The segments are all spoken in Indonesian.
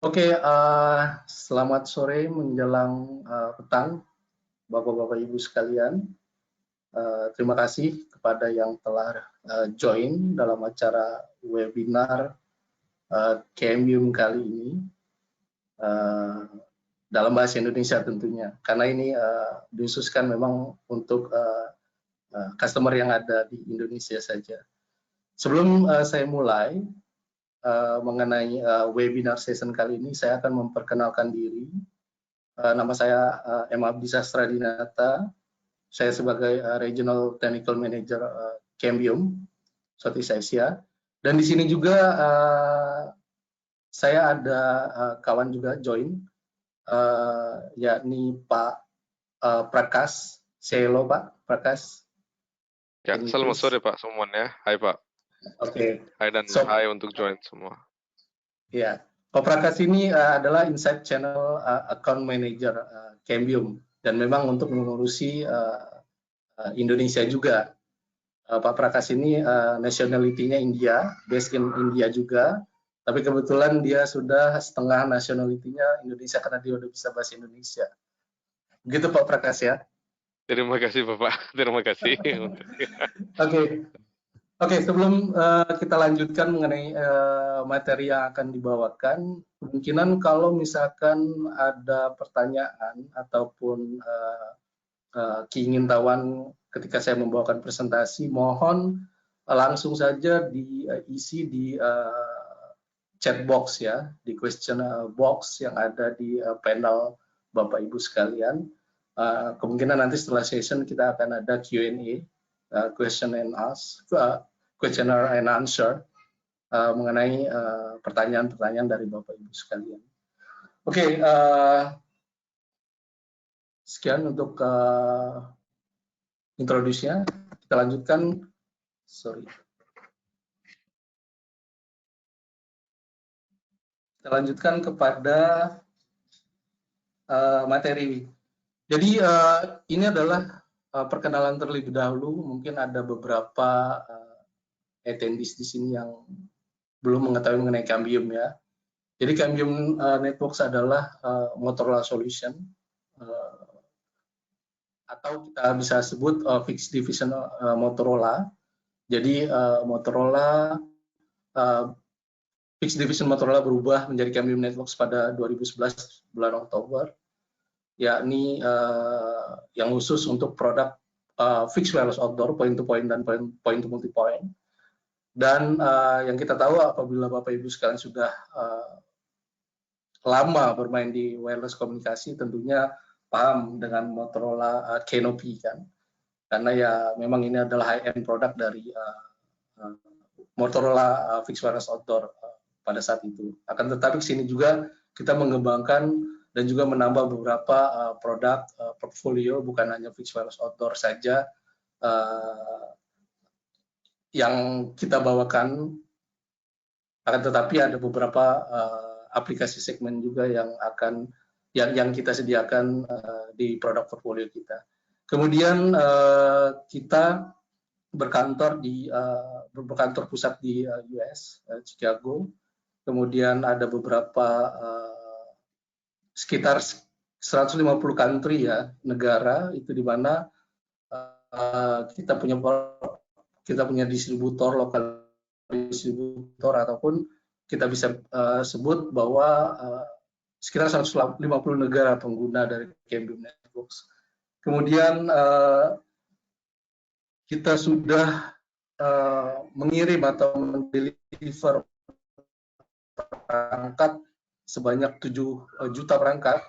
Oke, selamat sore menjelang petang, Bapak-Bapak Ibu sekalian. Terima kasih kepada yang telah join dalam acara webinar KMYUM kali ini dalam bahasa Indonesia tentunya, karena ini dikhususkan memang untuk customer yang ada di Indonesia saja. Sebelum saya mulai mengenai webinar session kali ini, saya akan memperkenalkan diri. Nama saya M. Abdi Sastra Dinata. Saya sebagai Regional Technical Manager KMYUM Southeast Asia. Dan di sini juga saya ada kawan juga join, yakni Pak Prakas. Say hello, Pak Prakas. Ya, selamat sore Pak semuanya. Hai Pak. Oke. Hai dan hai untuk join semua. Ya, Pak Prakas ini adalah Inside Channel Account Manager KMYUM dan memang untuk mengurusi Indonesia juga. Pak Prakas ini nationality-nya India, based in India juga, tapi kebetulan dia sudah setengah nationality-nya Indonesia karena dia udah bisa bahasa Indonesia. Begitu Pak Prakas ya. Terima kasih Bapak, terima kasih. Oke, sebelum kita lanjutkan mengenai materi yang akan dibawakan, kemungkinan kalau misalkan ada pertanyaan ataupun keingintahuan ketika saya membawakan presentasi, mohon langsung saja diisi di chat box ya, di question box yang ada di panel Bapak Ibu sekalian. Kemungkinan nanti setelah session kita akan ada Q&A, question and answer mengenai pertanyaan-pertanyaan dari Bapak Ibu sekalian. Oke, sekian untuk introduksinya. Kita lanjutkan. Kita lanjutkan kepada materi. Jadi ini adalah perkenalan terlebih dahulu. Mungkin ada beberapa attendees di sini yang belum mengetahui mengenai KMYUM ya. Jadi KMYUM Networks adalah Motorola Solution atau kita bisa sebut fixed division Motorola. Jadi Motorola fixed division Motorola berubah menjadi KMYUM Networks pada 2011 bulan Oktober, yakni yang khusus untuk produk fixed wireless outdoor, point to point dan point to multi point. Dan yang kita tahu apabila Bapak Ibu sekalian sudah lama bermain di wireless komunikasi, tentunya paham dengan Motorola Canopy kan, karena ya memang ini adalah high-end produk dari Motorola fixed wireless outdoor pada saat itu. Akan tetapi sini juga kita mengembangkan dan juga menambah beberapa produk portfolio, bukan hanya fixed wireless outdoor saja yang kita bawakan, akan tetapi ada beberapa aplikasi segmen juga yang kita sediakan di produk portfolio kita. Kemudian kita berkantor pusat di US, Chicago. Kemudian ada beberapa sekitar 150 country ya, negara itu di mana kita punya distributor, lokal distributor, ataupun kita bisa sebut bahwa sekitar 150 negara pengguna dari KMYUM Networks. Kemudian kita sudah mengirim atau mendeliver perangkat sebanyak 7 juta perangkat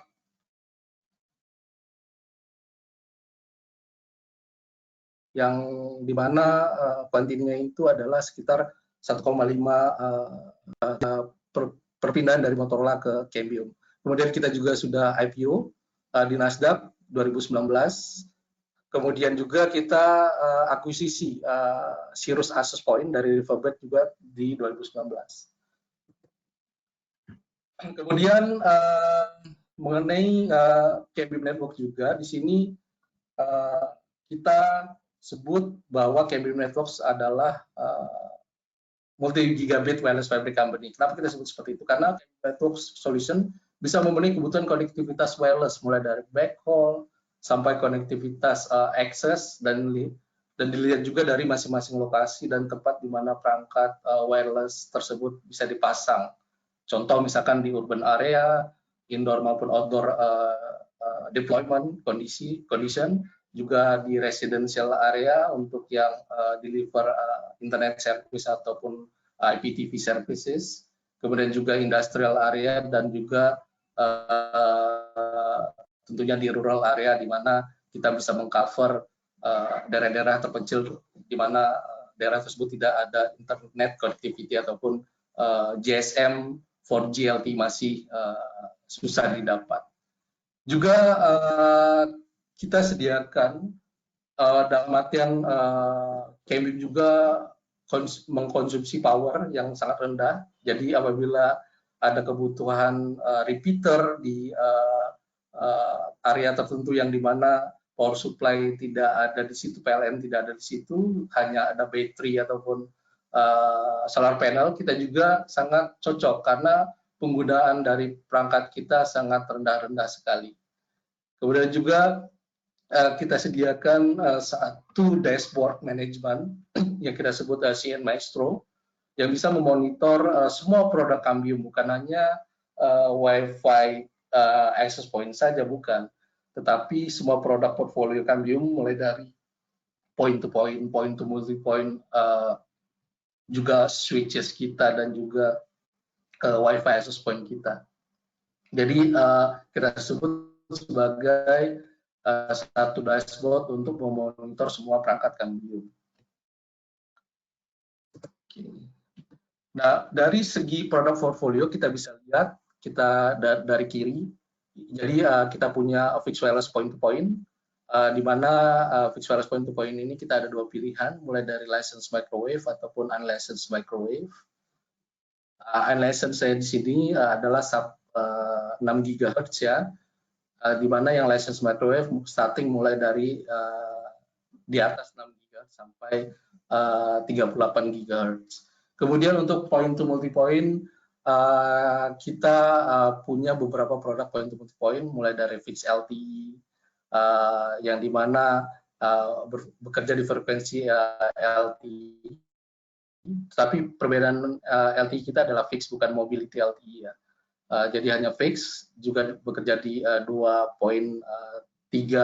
yang dimana kuantitasnya itu adalah sekitar 1,5 perpindahan dari Motorola ke KMYUM. Kemudian kita juga sudah IPO di Nasdaq 2019. Kemudian juga kita akuisisi Cirrus Access Point dari Riverbed juga di 2019. Kemudian mengenai KMYUM Network juga di sini kita sebut bahwa KMYUM Networks adalah multi gigabit wireless fabric company. Kenapa kita sebut seperti itu? Karena network solution bisa memenuhi kebutuhan konektivitas wireless mulai dari backhaul sampai konektivitas access dan dilihat juga dari masing-masing lokasi dan tempat di mana perangkat wireless tersebut bisa dipasang. Contoh misalkan di urban area, indoor maupun outdoor deployment condition, juga di residential area untuk yang deliver internet service ataupun IPTV services, kemudian juga industrial area dan juga tentunya di rural area di mana kita bisa mengcover daerah-daerah terpencil di mana daerah tersebut tidak ada internet connectivity ataupun GSM 4G LTE masih susah didapat. Juga kita sediakan dalam artian Cambium juga mengkonsumsi power yang sangat rendah. Jadi apabila ada kebutuhan repeater di area tertentu yang dimana power supply tidak ada di situ, PLN tidak ada di situ, hanya ada baterai ataupun solar panel, kita juga sangat cocok karena penggunaan dari perangkat kita sangat rendah-rendah sekali. Kemudian juga kita sediakan satu dashboard management yang kita sebut CN Maestro, yang bisa memonitor semua produk Cambium, bukan hanya Wi-Fi access point saja, bukan, tetapi semua produk portfolio Cambium mulai dari point to multi-point, juga switches kita dan juga Wi-Fi access point kita. Jadi kita sebut sebagai satu dashboard untuk memonitor semua perangkat Cambium. Nah, dari segi produk portfolio kita bisa lihat kita dari kiri. Jadi kita punya fixed wireless point to point, di mana fixed wireless point to point ini kita ada dua pilihan, mulai dari licensed microwave ataupun unlicensed microwave. Unlicensed saya di sini adalah sub 6 GHz ya, di mana yang licensed microwave starting mulai dari di atas 6 GHz sampai 38 GHz. Kemudian untuk point to multi point, kita punya beberapa produk point to multi point, mulai dari fixed LTE, yang dimana bekerja di frekuensi LTE, tapi perbedaan LTE kita adalah fixed, bukan mobility LTE ya. Jadi hanya fixed, juga bekerja di 2.3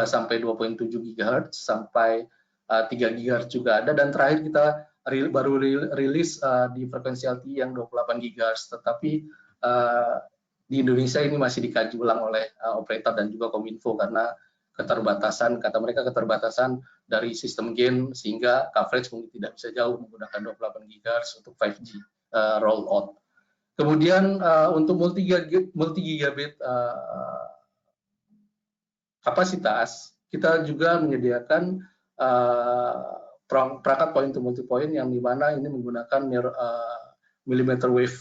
sampai 2.7 GHz sampai 3 GHz juga ada, dan terakhir kita baru rilis di frekuensi LTE yang 28 GHz, tetapi di Indonesia ini masih dikaji ulang oleh operator dan juga Kominfo karena keterbatasan, kata mereka keterbatasan dari sistem gain sehingga coverage mungkin tidak bisa jauh menggunakan 28 GHz untuk 5G roll out. Kemudian untuk multi gigabit kapasitas, kita juga menyediakan perangkat point to multi point yang dimana ini menggunakan millimeter wave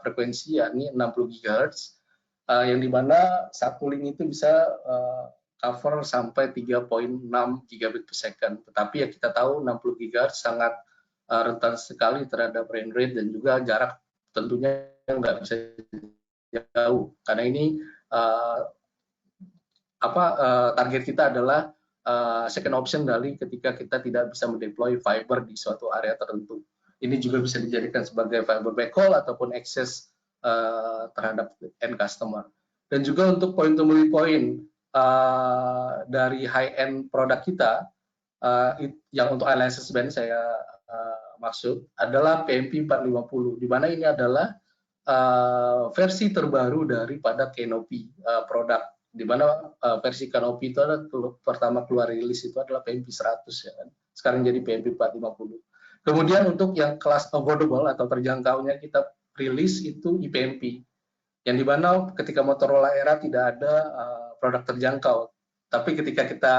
frekuensi, yakni 60 GHz, yang dimana satu link itu bisa cover sampai 3.6 gigabit per second. Tetapi ya kita tahu 60 GHz sangat rentan sekali terhadap frame rate dan juga jarak tentunya nggak bisa jauh. Karena ini target kita adalah second option dari ketika kita tidak bisa mendeploy fiber di suatu area tertentu. Ini juga bisa dijadikan sebagai fiber backhaul ataupun akses terhadap end customer. Dan juga untuk point to multi-point dari high-end produk kita, yang untuk unlicensed band saya maksud adalah PMP 450, di mana ini adalah versi terbaru daripada Canopy produk, di mana versi Canopy itu adalah pertama keluar rilis itu adalah PMP 100 ya kan. Sekarang jadi PMP 450. Kemudian untuk yang kelas affordable atau terjangkaunya kita rilis itu IPMP, yang dimana ketika Motorola Era tidak ada produk terjangkau, tapi ketika kita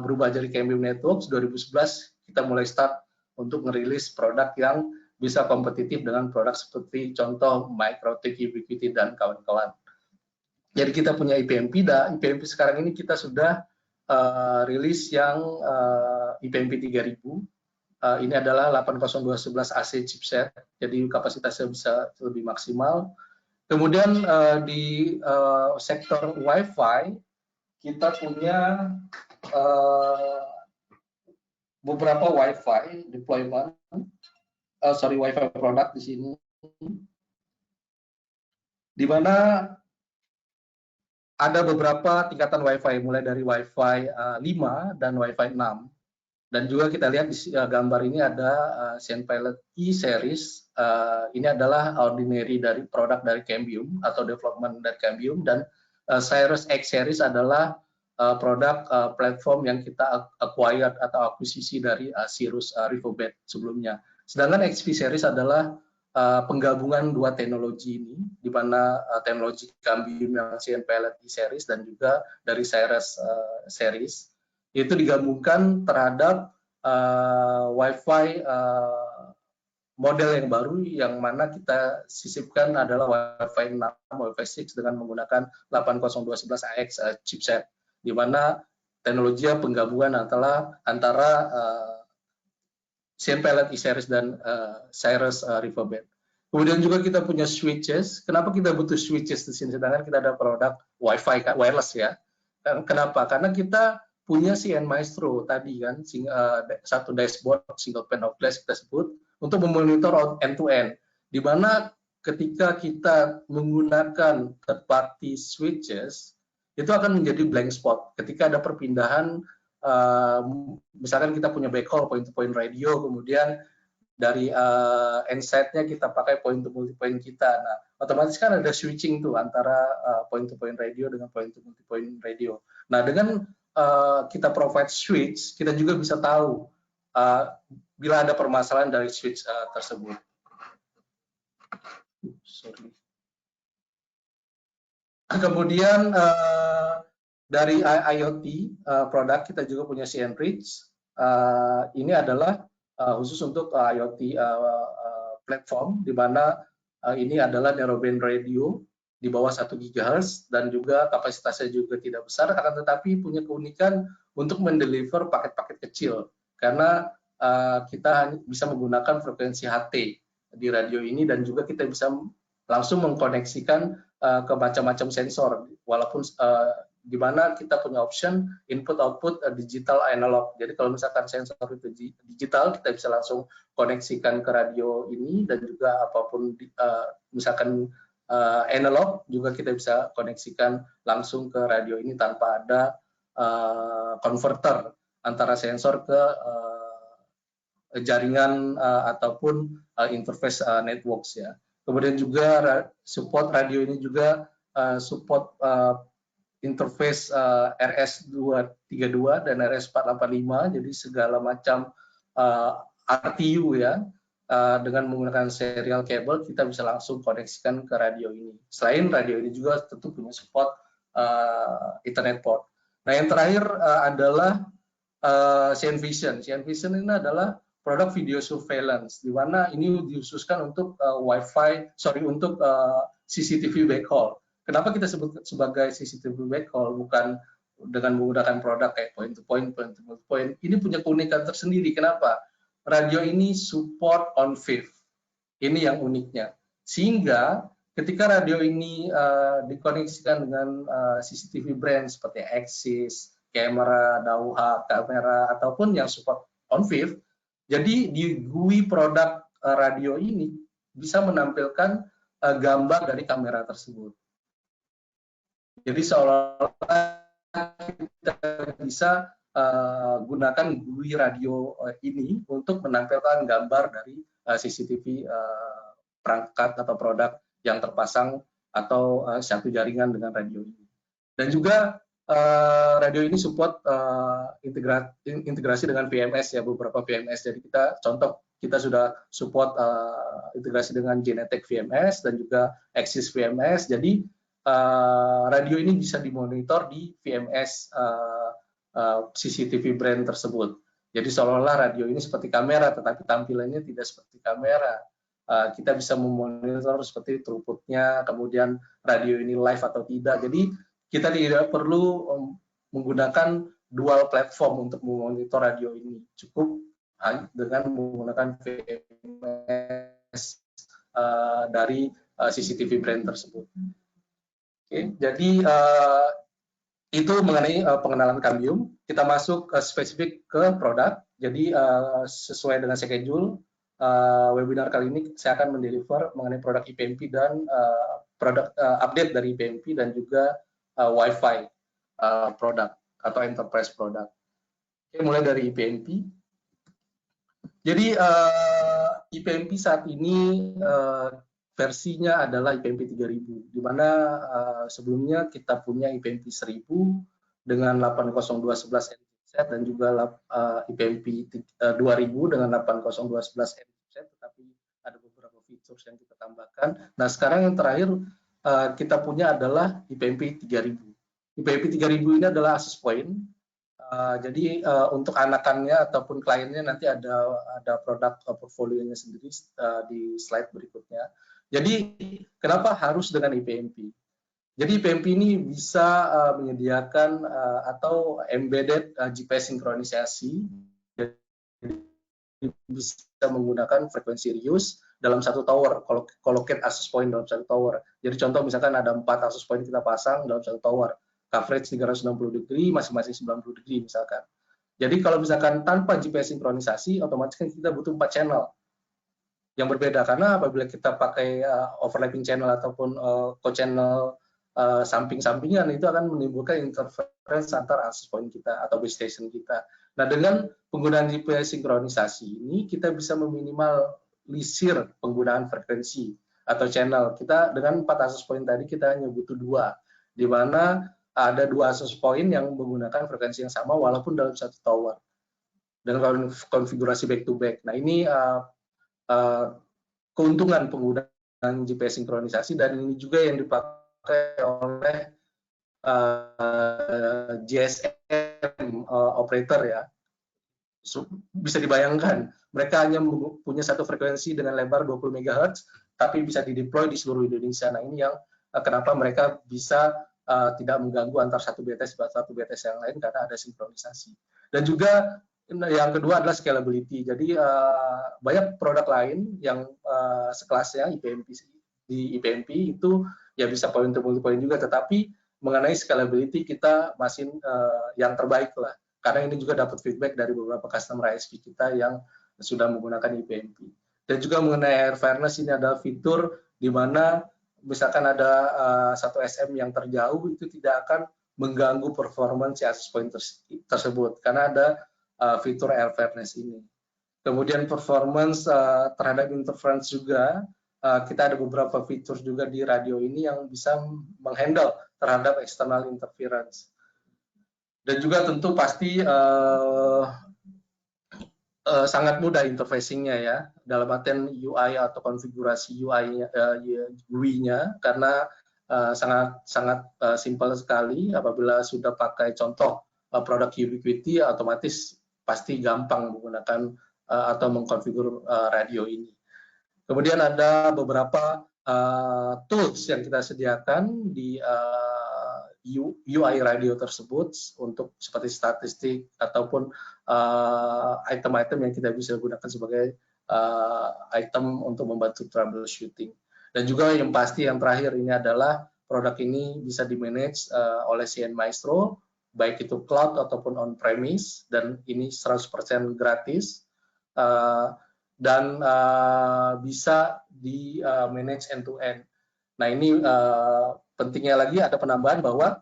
berubah jadi Cambium Networks 2011 kita mulai start untuk merilis produk yang bisa kompetitif dengan produk seperti contoh MikroTik, Ubiquiti dan kawan-kawan. Jadi kita punya IPMP, dan IPMP sekarang ini kita sudah rilis yang IPMP 3000 Ini adalah 80211 AC chipset, jadi kapasitasnya bisa lebih maksimal. Kemudian di sektor Wi-Fi kita punya beberapa Wi-Fi deployment, Wi-Fi product di sini, di mana ada beberapa tingkatan Wi-Fi, mulai dari Wi-Fi 5 dan Wi-Fi 6. Dan juga kita lihat di gambar ini ada Cyanpilot E-Series. Ini adalah ordinary dari produk dari Cambium atau development dari Cambium, dan Cirrus X-Series adalah produk platform yang kita acquired atau akuisisi dari Cirrus Riverbed sebelumnya. Sedangkan XP-Series adalah penggabungan dua teknologi ini, di mana teknologi Cambium yang Cyanpilot E-Series dan juga dari Cirrus Series itu digabungkan terhadap Wi-Fi model yang baru, yang mana kita sisipkan adalah Wi-Fi 6, Wi-Fi 6 dengan menggunakan 80211ax chipset, di mana teknologi penggabungan antara Cyanpilot E-Series dan Cirrus Riverbed. Kemudian juga kita punya switches. Kenapa kita butuh switches di sini? Sedangkan kita ada produk Wi-Fi wireless ya. Kenapa? Karena kita punya CN Maestro tadi kan, satu dashboard single pane of glass kita sebut untuk memonitor end-to-end, di mana ketika kita menggunakan third party switches itu akan menjadi blank spot ketika ada perpindahan. Misalkan kita punya backhaul point-to-point radio, kemudian dari end-side-nya kita pakai point-to-multipoint kita. Nah, otomatis kan ada switching tuh antara point-to-point radio dengan point-to-multipoint radio. Nah, dengan kita provide switch, kita juga bisa tahu bila ada permasalahan dari switch tersebut. Kemudian dari IoT produk kita juga punya CNReach. Ini adalah khusus untuk IoT platform, di mana ini adalah narrowband radio di bawah 1 GHz dan juga kapasitasnya juga tidak besar, akan tetapi punya keunikan untuk mendeliver paket-paket kecil, karena kita bisa menggunakan frekuensi HT di radio ini, dan juga kita bisa langsung mengkoneksikan ke macam-macam sensor, walaupun di mana kita punya option input output digital analog. Jadi kalau misalkan sensor itu digital, kita bisa langsung koneksikan ke radio ini, dan juga apapun misalkan analog juga kita bisa koneksikan langsung ke radio ini tanpa ada converter antara sensor ke jaringan ataupun interface networks ya. Kemudian juga support radio ini juga support interface RS232 dan RS485, jadi segala macam RTU ya, dengan menggunakan serial cable kita bisa langsung koneksikan ke radio ini. Selain radio ini juga tentu punya support Ethernet port. Nah, yang terakhir adalah CNVision. CNVision ini adalah produk video surveillance, di mana ini dikhususkan untuk untuk CCTV backhaul. Kenapa kita sebut sebagai CCTV backhaul, bukan dengan menggunakan produk kayak point-to-point, point-to-multipoint? Ini punya keunikan tersendiri. Kenapa? Radio ini support on fifth. Ini yang uniknya. Sehingga ketika radio ini dikoneksikan dengan CCTV brand seperti Axis, kamera, Dauha, kamera, ataupun yang support on fifth, jadi di GUI produk radio ini bisa menampilkan gambar dari kamera tersebut. Jadi seolah-olah kita bisa gunakan GUI radio ini untuk menampilkan gambar dari CCTV perangkat atau produk yang terpasang atau satu jaringan dengan radio ini. Dan juga radio ini support integrasi dengan VMS ya, beberapa VMS. Jadi kita sudah support integrasi dengan Genetek VMS dan juga Axis VMS. Jadi radio ini bisa dimonitor di VMS CCTV brand tersebut. Jadi seolah-olah radio ini seperti kamera, tetapi tampilannya tidak seperti kamera. Kita bisa memonitor seperti throughput-nya, kemudian radio ini live atau tidak. Jadi kita tidak perlu menggunakan dual platform untuk memonitor radio ini. Cukup dengan menggunakan VMS dari CCTV brand tersebut. Oke, jadi itu mengenai pengenalan Cambium. Kita masuk spesifik ke produk. Jadi sesuai dengan schedule webinar kali ini saya akan mendeliver mengenai produk IPMP dan produk update dari IPMP dan juga Wi-Fi produk atau enterprise product. Oke, mulai dari IPMP. Jadi IPMP saat ini versinya adalah IPMP 3000, di mana sebelumnya kita punya IPMP 1000 dengan 802.11n chipset dan juga IPMP 2000 dengan 802.11n chipset, tetapi ada beberapa fitur yang kita tambahkan. Nah, sekarang yang terakhir kita punya adalah IPMP 3000. IPMP 3000 ini adalah access point. Jadi untuk anakannya ataupun kliennya nanti ada produk portfolionya sendiri di slide berikutnya. Jadi kenapa harus dengan IPMP? Jadi IPMP ini bisa menyediakan atau embedded GPS sinkronisasi, bisa menggunakan frekuensi reuse dalam satu tower, collocate access point dalam satu tower. Jadi contoh misalkan ada 4 access point kita pasang dalam satu tower, coverage 360 degree, masing-masing 90 degree misalkan. Jadi kalau misalkan tanpa GPS sinkronisasi, otomatis kan kita butuh 4 channel yang berbeda, karena apabila kita pakai overlapping channel ataupun co-channel samping-sampingan, itu akan menimbulkan interference antar access point kita atau base station kita. Nah, dengan penggunaan GPS sinkronisasi ini, kita bisa meminimalisir penggunaan frekuensi atau channel. Kita dengan 4 access point tadi, kita hanya butuh 2, di mana ada 2 access point yang menggunakan frekuensi yang sama walaupun dalam satu tower dengan konfigurasi back to back. Nah, ini keuntungan penggunaan GPS sinkronisasi, dan ini juga yang dipakai oleh GSM operator ya. Bisa dibayangkan, mereka hanya punya satu frekuensi dengan lebar 20 MHz, tapi bisa dideploy di seluruh Indonesia. Nah, ini yang kenapa mereka bisa tidak mengganggu antar satu BTS yang lain, karena ada sinkronisasi. Dan juga yang kedua adalah scalability. Jadi banyak produk lain yang sekelasnya di IPMP itu ya bisa point to multipoint juga, tetapi mengenai scalability kita masih yang terbaik lah, karena ini juga dapat feedback dari beberapa customer ISP kita yang sudah menggunakan IPMP. Dan juga mengenai air fairness, ini adalah fitur di mana misalkan ada satu SM yang terjauh, itu tidak akan mengganggu performance access point tersebut, karena ada fitur air fairness ini. Kemudian performance terhadap interference juga, kita ada beberapa fitur juga di radio ini yang bisa menghandle terhadap external interference. Dan juga tentu pasti sangat mudah interfacing-nya ya, dalam artian UI atau konfigurasi UI-nya, karena sangat simpel sekali. Apabila sudah pakai contoh produk Ubiquiti, otomatis pasti gampang menggunakan atau mengkonfigur radio ini. Kemudian ada beberapa tools yang kita sediakan di UI radio tersebut untuk seperti statistik ataupun item-item yang kita bisa gunakan sebagai item untuk membantu troubleshooting. Dan juga yang pasti yang terakhir ini adalah produk ini bisa di-manage oleh CN Maestro, baik itu cloud ataupun on-premise, dan ini 100% gratis, dan bisa di-manage end-to-end. Nah, ini pentingnya lagi ada penambahan bahwa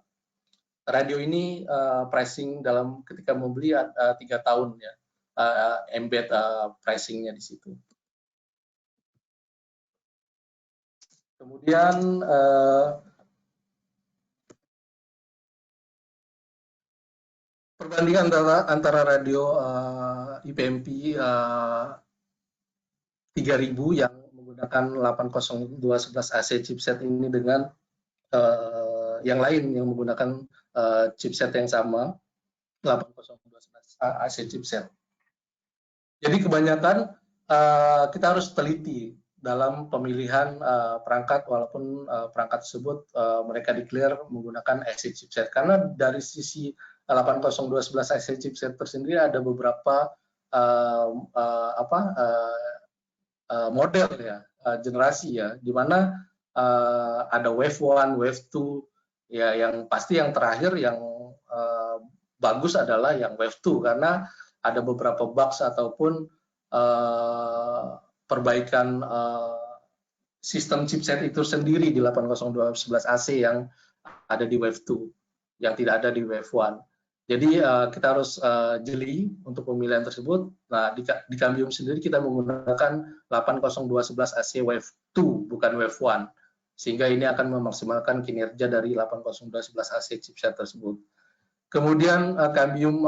radio ini pricing dalam ketika membeli 3 tahun ya, embed pricingnya di situ. Kemudian perbandingan antara radio IPMP 3000 yang menggunakan 802.11 AC chipset ini dengan yang lain yang menggunakan chipset yang sama, 802.11 AC chipset. Jadi kebanyakan kita harus teliti dalam pemilihan perangkat, walaupun perangkat tersebut mereka declare menggunakan AC chipset, karena dari sisi 802.11 AC chipset tersendiri ada beberapa model ya, generasi ya, di mana ada wave 1, wave 2 ya, yang pasti yang terakhir yang bagus adalah yang wave 2 karena ada beberapa bugs ataupun perbaikan sistem chipset itu sendiri di 802.11 AC yang ada di wave 2 yang tidak ada di wave 1. Jadi kita harus jeli untuk pemilihan tersebut. Nah, di Cambium sendiri kita menggunakan 802.11 AC wave 2 bukan wave 1. Sehingga ini akan memaksimalkan kinerja dari 802.11 AC chipset tersebut. Kemudian Cambium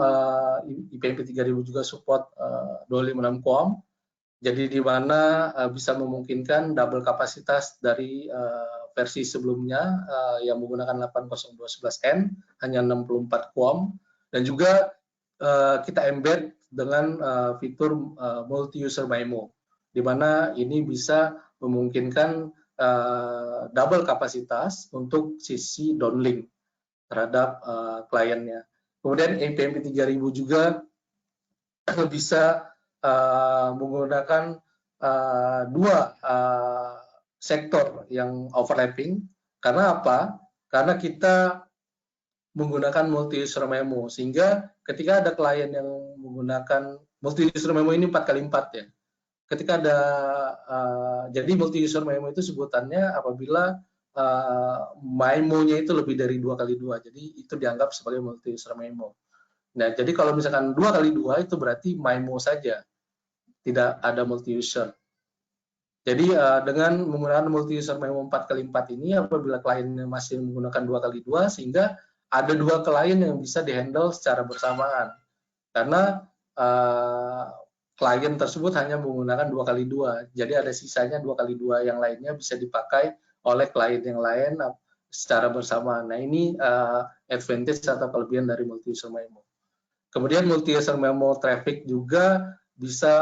IPMP 3000 juga support 256 QAM. Jadi di mana bisa memungkinkan double kapasitas dari versi sebelumnya yang menggunakan 802.11n hanya 64 QAM, dan juga kita embed dengan fitur multi-user MIMO, di mana ini bisa memungkinkan double kapasitas untuk sisi downlink terhadap kliennya. Kemudian IPMP 3000 juga bisa menggunakan dua sektor yang overlapping. Karena apa? Karena kita menggunakan multi-user MIMO, sehingga ketika ada klien yang menggunakan multi-user MIMO ini 4x4 ya. Ketika ada jadi multi-user MIMO itu sebutannya apabila MIMO-nya itu lebih dari 2x2, jadi itu dianggap sebagai multi-user MIMO. Nah, jadi kalau misalkan 2x2 itu berarti MIMO saja, tidak ada multi-user. Jadi dengan menggunakan multi-user MIMO 4x4 ini, apabila kliennya masih menggunakan 2x2, sehingga ada dua klien yang bisa dihandle secara bersamaan. Karena klien tersebut hanya menggunakan 2x2, jadi ada sisanya 2x2 yang lainnya bisa dipakai oleh klien yang lain secara bersamaan. Nah, ini advantage atau kelebihan dari multi-user MIMO. Kemudian multi-user MIMO traffic juga bisa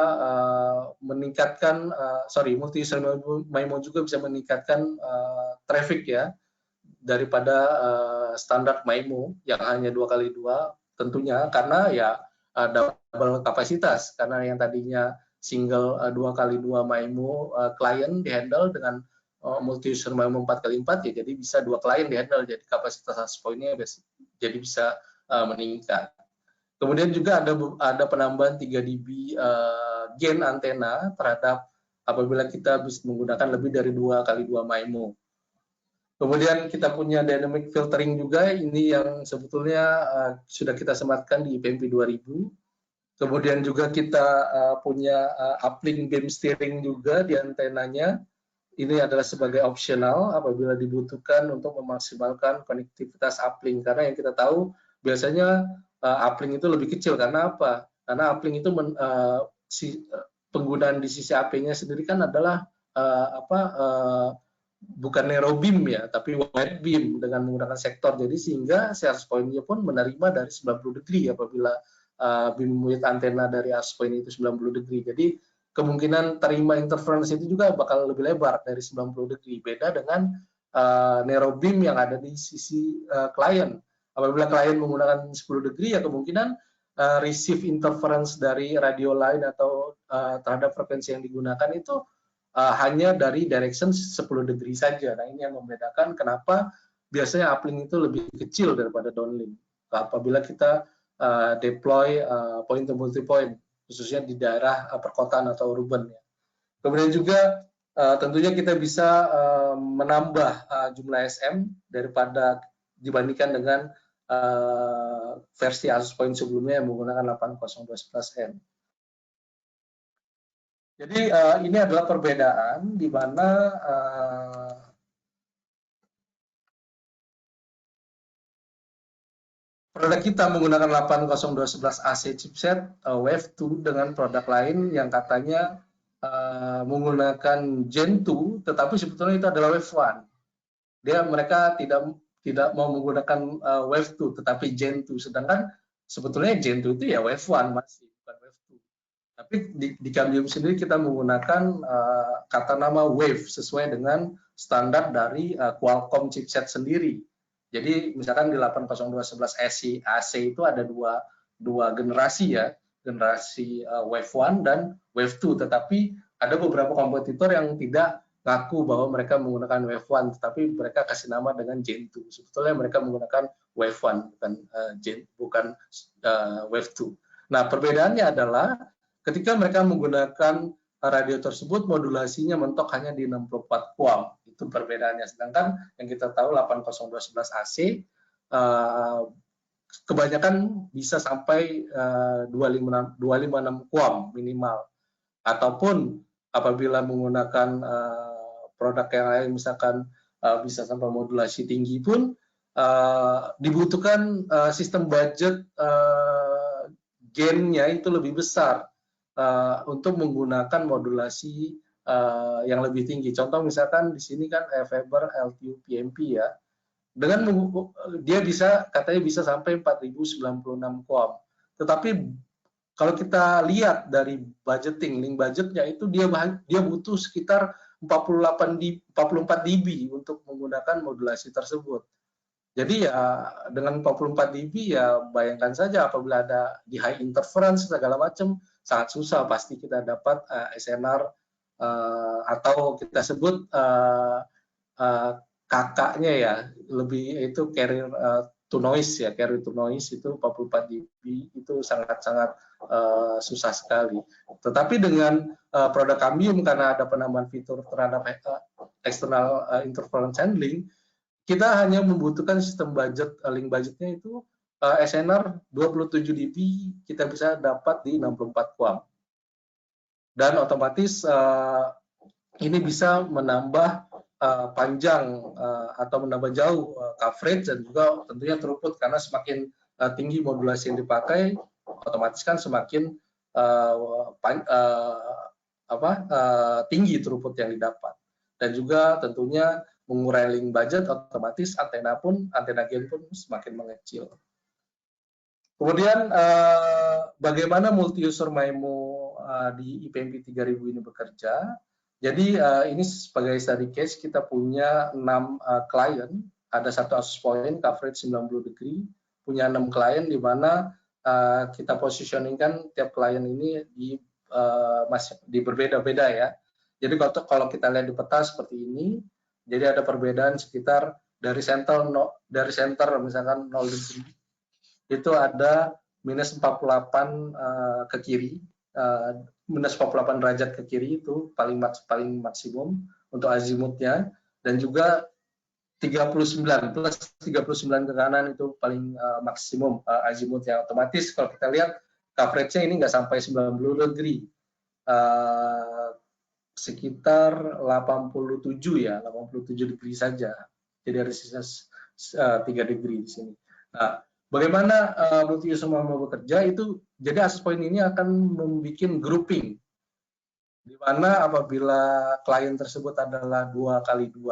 meningkatkan, multi-user MIMO juga bisa meningkatkan traffic ya, daripada standar MIMO yang hanya 2x2 tentunya, karena ya double kapasitas, karena yang tadinya single 2x2 MIMO klien dihandle dengan multi-user MIMO 4x4 ya, jadi bisa dua klien dihandle, jadi kapasitas access point-nya jadi bisa meningkat. Kemudian juga ada penambahan 3 dB gain antena terhadap apabila kita bisa menggunakan lebih dari 2x2 MIMO. Kemudian kita punya dynamic filtering juga, ini yang sebetulnya sudah kita sematkan di IPMP 2000. Kemudian juga kita punya uplink beam steering juga di antenanya. Ini adalah sebagai optional apabila dibutuhkan untuk memaksimalkan konektivitas uplink, karena yang kita tahu biasanya uplink itu lebih kecil. Karena apa? Karena uplink itu penggunaan di sisi AP-nya sendiri kan adalah bukan narrow beam ya, tapi wide beam dengan menggunakan sektor. Jadi sehingga access point-nya pun menerima dari 90 degree apabila beam width antena dari access point itu 90 degree. Jadi kemungkinan terima interference itu juga bakal lebih lebar dari 90 degree. Beda dengan narrow beam yang ada di sisi klien. Apabila klien menggunakan 10 degree, ya kemungkinan receive interference dari radio line atau terhadap frekuensi yang digunakan itu hanya dari direction 10 degree saja. Nah, ini yang membedakan kenapa biasanya uplink itu lebih kecil daripada downlink apabila kita deploy point to multipoint, khususnya di daerah perkotaan atau urban ya. Kemudian juga tentunya kita bisa menambah jumlah SM daripada dibandingkan dengan versi access point sebelumnya yang menggunakan 802.11n. Jadi ini adalah perbedaan di mana produk kita menggunakan 802.11 AC chipset Wave 2 dengan produk lain yang katanya menggunakan Gen 2, tetapi sebetulnya itu adalah Wave 1. Mereka tidak mau menggunakan Wave 2, tetapi Gen 2. Sedangkan sebetulnya Gen 2 itu ya Wave 1 masih, bukan Wave 2. Tapi di Cambium sendiri kita menggunakan kata nama Wave sesuai dengan standar dari Qualcomm chipset sendiri. Jadi misalkan di 802.11 AC itu ada dua generasi ya. generasi Wave 1 dan Wave 2, tetapi ada beberapa kompetitor yang tidak ngaku bahwa mereka menggunakan Wave 1, tetapi mereka kasih nama dengan Gen 2. Sebetulnya mereka menggunakan Wave 1, bukan Wave 2. Nah, perbedaannya adalah ketika mereka menggunakan radio tersebut, modulasinya mentok hanya di 64 QAM. Itu perbedaannya. Sedangkan yang kita tahu 80211 AC kebanyakan bisa sampai 256 QAM minimal. Ataupun apabila menggunakan produk yang lain, misalkan bisa sampai modulasi tinggi pun, dibutuhkan sistem budget gain-nya itu lebih besar untuk menggunakan modulasi yang lebih tinggi. Contoh misalkan di sini kan Faber LTU PMP ya, dengan dia katanya bisa sampai 4096 QAM. Tetapi kalau kita lihat dari budgeting, link budgetnya itu dia butuh sekitar 44 dB untuk menggunakan modulasi tersebut. Jadi ya dengan 44 dB ya bayangkan saja apabila ada di high interference segala macam sangat susah pasti kita dapat SNR atau kita sebut kakaknya ya, lebih itu carrier to noise ya, carrier to noise itu 44 dB itu sangat-sangat susah sekali. Tetapi dengan produk Cambium karena ada penambahan fitur terhadap external interference handling, kita hanya membutuhkan sistem budget, link budgetnya itu SNR 27 dB kita bisa dapat di 64 QAM. Dan otomatis ini bisa menambah panjang atau menambah jauh coverage dan juga tentunya throughput, karena semakin tinggi modulasi yang dipakai, otomatis kan semakin tinggi throughput yang didapat. Dan juga tentunya mengurai link budget, otomatis antena gain pun semakin mengecil. Kemudian bagaimana multi-user MIMO di IPMP 3000 ini bekerja? Jadi ini sebagai study case kita punya 6 klien, ada satu access point coverage 90 degree, punya 6 klien di mana kita positioningkan tiap klien ini di berbeda-beda ya. Jadi kalau kita lihat di peta seperti ini, jadi ada perbedaan sekitar dari center misalkan 0 degree itu ada minus 48 ke kiri. Minus 48 derajat ke kiri itu paling maksimum untuk azimutnya, dan juga 39 plus 39 ke kanan itu paling maksimum azimutnya. Otomatis kalau kita lihat coverage-nya ini nggak sampai 90 degree, sekitar 87 ya, 87 degree saja. Jadi ada sisa 3 degree di sini. Nah, bagaimana multi-user MIMO bekerja itu? Jadi access point ini akan membuat grouping, di mana apabila klien tersebut adalah 2x2,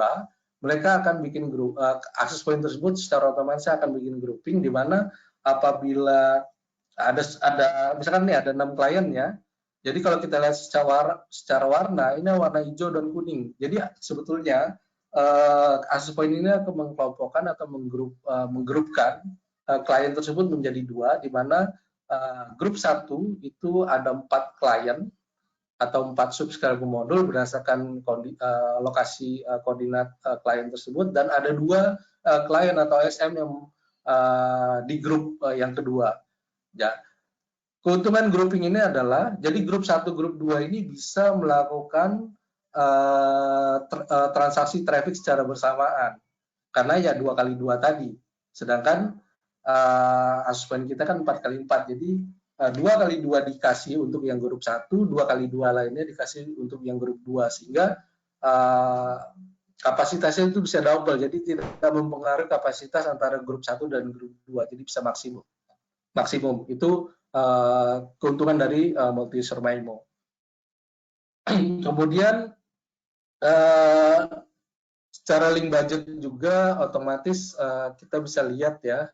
mereka akan bikin grup access point tersebut secara otomatis akan bikin grouping, di mana apabila ada misalkan nih ada 6 klien ya. Jadi kalau kita lihat secara warna, ini warna hijau dan kuning. Jadi sebetulnya access point ini akan mengkelompokkan atau menggrupkan klien tersebut menjadi 2, di mana grup 1 itu ada 4 klien atau 4 subscriber modul berdasarkan lokasi koordinat klien tersebut, dan ada 2 klien atau SM yang di grup yang kedua. Ya. Keuntungan grouping ini adalah, jadi grup 1, grup 2 ini bisa melakukan transaksi traffic secara bersamaan, karena ya 2x2 tadi. Sedangkan access point kita kan 4x4, jadi 2x2 dikasih untuk yang grup 1, 2x2 lainnya dikasih untuk yang grup 2, sehingga kapasitasnya itu bisa double, jadi tidak mempengaruhi kapasitas antara grup 1 dan grup 2, jadi bisa maksimum. Itu keuntungan dari multi-user MIMO. Kemudian secara link budget juga otomatis kita bisa lihat ya,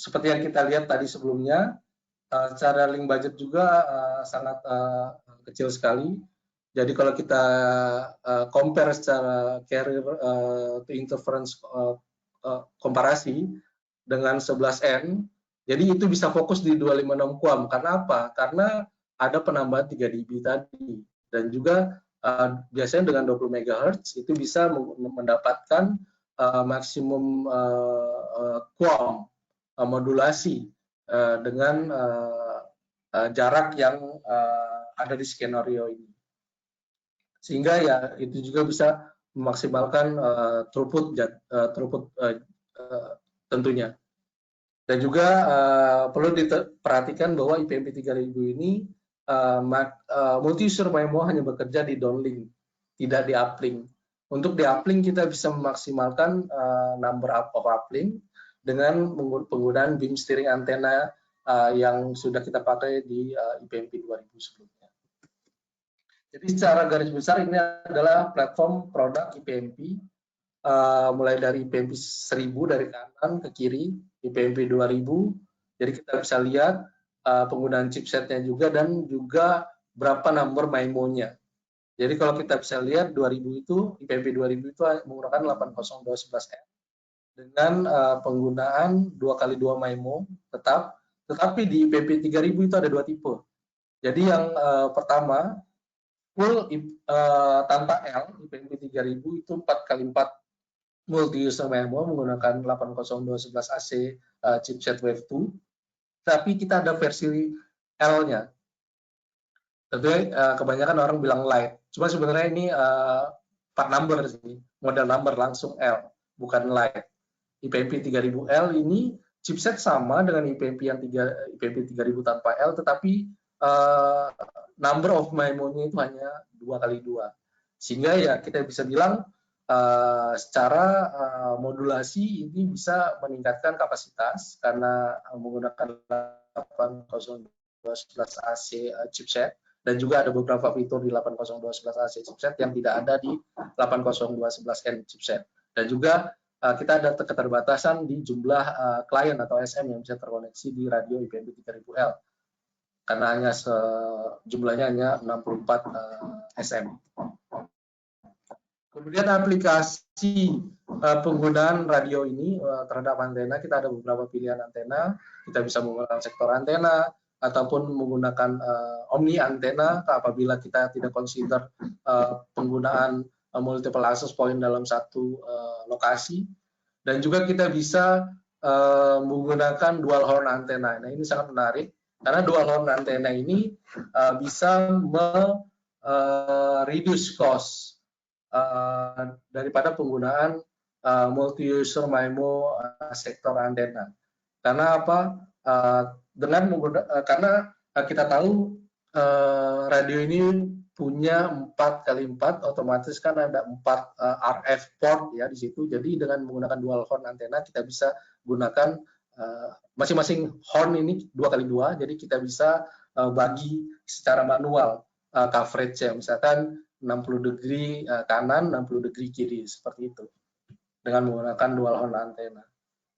seperti yang kita lihat tadi sebelumnya, secara link budget juga sangat kecil sekali. Jadi kalau kita compare secara carrier to interference komparasi dengan 11N, Jadi itu bisa fokus di 256 QAM. Karena apa? Karena ada penambahan 3 dB tadi. Dan juga biasanya dengan 20 MHz itu bisa mendapatkan maksimum QAM modulasi dengan jarak yang ada di skenario ini. Sehingga ya itu juga bisa memaksimalkan throughput tentunya. Dan juga perlu diperhatikan bahwa IPMP 3000 ini multi-user MIMO hanya bekerja di downlink, tidak di uplink. Untuk di uplink kita bisa memaksimalkan number of uplink dengan penggunaan beam steering antena yang sudah kita pakai di IPMP 2000 sebelumnya. Jadi secara garis besar ini adalah platform produk IPMP, mulai dari IPMP 1000 dari kanan ke kiri, IPMP 2000. Jadi kita bisa lihat penggunaan chipsetnya juga dan juga berapa number MIMO-nya. Jadi kalau kita bisa lihat 2000 itu IPMP 2000 itu menggunakan 802.11n dengan penggunaan 2x2 MIMO tetapi di IPMP 3000 itu ada dua tipe. Jadi yang pertama full tanpa L, IPMP 3000 itu 4x4 multi-user MIMO menggunakan 802.11ac chipset Wave 2, tapi kita ada versi L-nya. Tentunya kebanyakan orang bilang Lite, cuma sebenarnya ini part number sih, model number langsung L, bukan Lite. IPMP 3000L ini chipset sama dengan IPMP 3000 tanpa L, tetapi number of MIMO-nya itu hanya 2x2. Sehingga ya kita bisa bilang secara modulasi ini bisa meningkatkan kapasitas karena menggunakan 802.11ac chipset, dan juga ada beberapa fitur di 802.11ac chipset yang tidak ada di 802.11n chipset. Dan juga kita ada keterbatasan di jumlah klien atau SM yang bisa terkoneksi di radio IPMP 3000L. Karena hanya jumlahnya hanya 64 SM. Kemudian aplikasi penggunaan radio ini terhadap antena, kita ada beberapa pilihan antena. Kita bisa menggunakan sektor antena ataupun menggunakan omni antena apabila kita tidak consider penggunaan multiple access point dalam satu lokasi. Dan juga kita bisa menggunakan dual horn antena. Nah, ini sangat menarik karena dual horn antena ini bisa reduce cost daripada penggunaan multi-user MIMO sektor antena. Karena apa? Karena kita tahu radio ini punya 4x4, otomatis kan ada 4 RF port ya di situ. Jadi dengan menggunakan dual horn antena kita bisa gunakan masing-masing horn ini 2x2. Jadi kita bisa bagi secara manual coverage ya, misalkan 60 degree kanan, 60 degree kiri, seperti itu dengan menggunakan dual horn antena.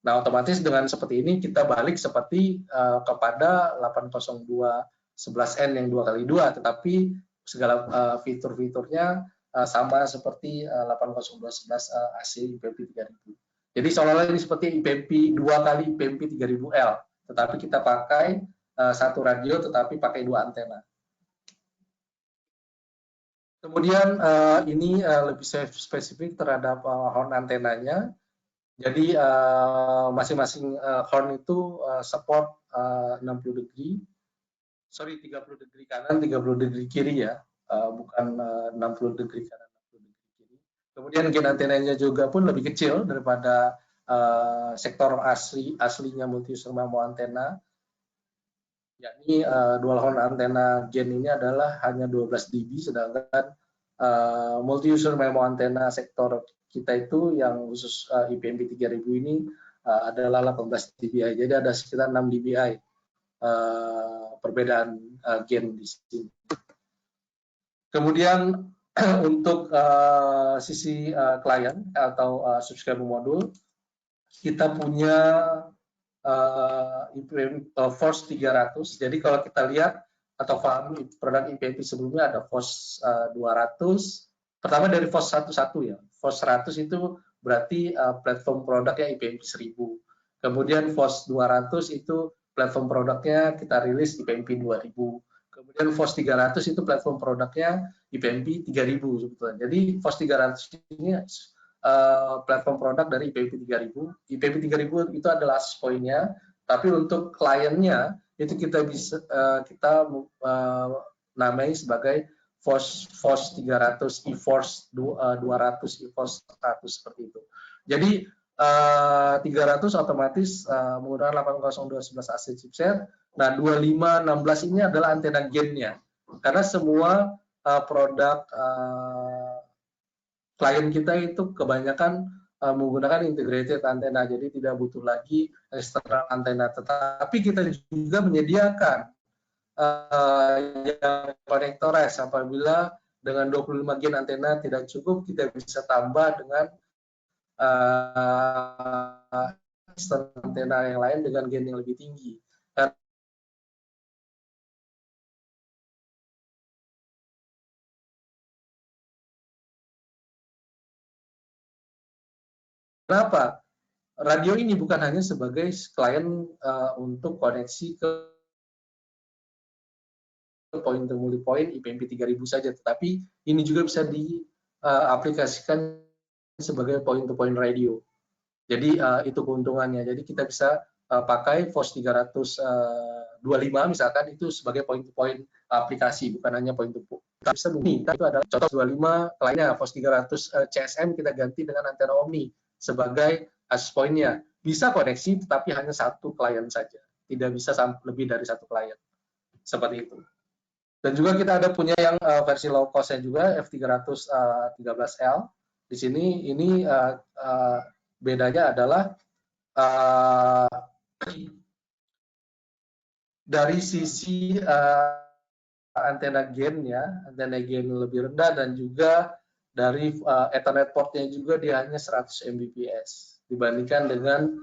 Nah, otomatis dengan seperti ini kita balik seperti kepada 802.11n yang 2x2, tetapi segala fitur-fiturnya sama seperti 802.11ac IPMP 3000. Jadi seolah-olah ini seperti IPMP 2 kali IPMP 3000L, tetapi kita pakai satu radio tetapi pakai dua antena. Kemudian ini lebih spesifik terhadap horn antenanya. Jadi masing-masing horn itu support 60 degree, 30 degree kanan, 30 degree kiri ya, bukan 60 degree kanan, 60 degree kiri. Kemudian gain antenanya juga pun lebih kecil daripada sektor aslinya multi-user MIMO antena. Yakni dual horn antena gain ini adalah hanya 12 dB, sedangkan multi-user MIMO antena sektor kita itu yang khusus IPMP 3000 ini adalah 18 dBi. Jadi ada sekitar 6 dBi perbedaan gain di sini. Kemudian untuk sisi klien atau subscriber modul, kita punya Force 300. Jadi kalau kita lihat atau paham produk IPMP sebelumnya ada Force 200. Pertama dari Force 11 ya. Force 100 itu berarti platform produknya IPMP 1000. Kemudian FOS 200 itu platform produknya kita rilis IPMP 2000. Kemudian FOS 300 itu platform produknya IPMP 3000 sebetulnya. Jadi FOS 300 ini platform produk dari IPMP 3000. IPMP 3000 itu adalah access point-nya, tapi untuk kliennya itu kita bisa namai sebagai FOS 300, eForce 200, eForce 100 seperti itu. Jadi 300 otomatis menggunakan 802.11 AC chipset. Nah, 2516 ini adalah antena gain-nya. Karena semua produk klien kita itu kebanyakan menggunakan integrated antena, jadi tidak butuh lagi eksternal antena. Tetapi kita juga menyediakan yang connectores apabila dengan 25 gain antena tidak cukup, kita bisa tambah dengan antena yang lain dengan gain yang lebih tinggi. Kenapa? Radio ini bukan hanya sebagai klien untuk koneksi ke point to multipoint IPMP 3000 saja, tetapi ini juga bisa diaplikasikan sebagai point to point radio. Jadi itu keuntungannya. Jadi kita bisa pakai FOS 325 misalkan itu sebagai point to point aplikasi, bukan hanya point to point. Bisa bunyi. Itu adalah contoh 25 lainnya. FOS 300 CSM kita ganti dengan antena Omni sebagai access point-nya. Bisa koneksi tetapi hanya satu klien saja. Tidak bisa lebih dari satu klien. Seperti itu. Dan juga kita ada punya yang versi low cost-nya juga F313L. Di sini ini bedanya adalah dari sisi antena gain ya, antena gain lebih rendah, dan juga dari Ethernet port-nya juga dia hanya 100 Mbps dibandingkan dengan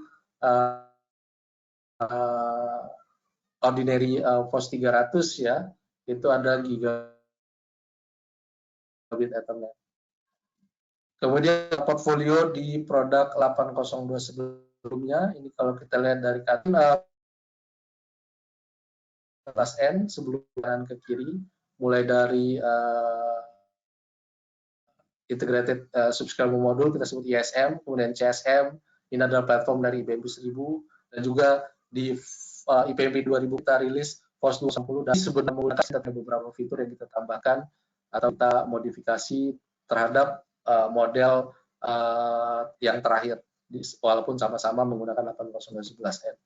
ordinary FOS 300 ya, itu ada gigabit Ethernet. Kemudian portfolio di produk 802 sebelumnya, ini kalau kita lihat dari atas N sebelum kanan ke kiri, mulai dari integrated subscriber module kita sebut ISM, kemudian CSM, ini adalah platform dari IPMP 1000, dan juga di IPMP 2000 kita rilis FOS 210, dan sebenarnya menggunakan beberapa fitur yang kita tambahkan atau kita modifikasi terhadap model yang terakhir, walaupun sama-sama menggunakan 802.11n.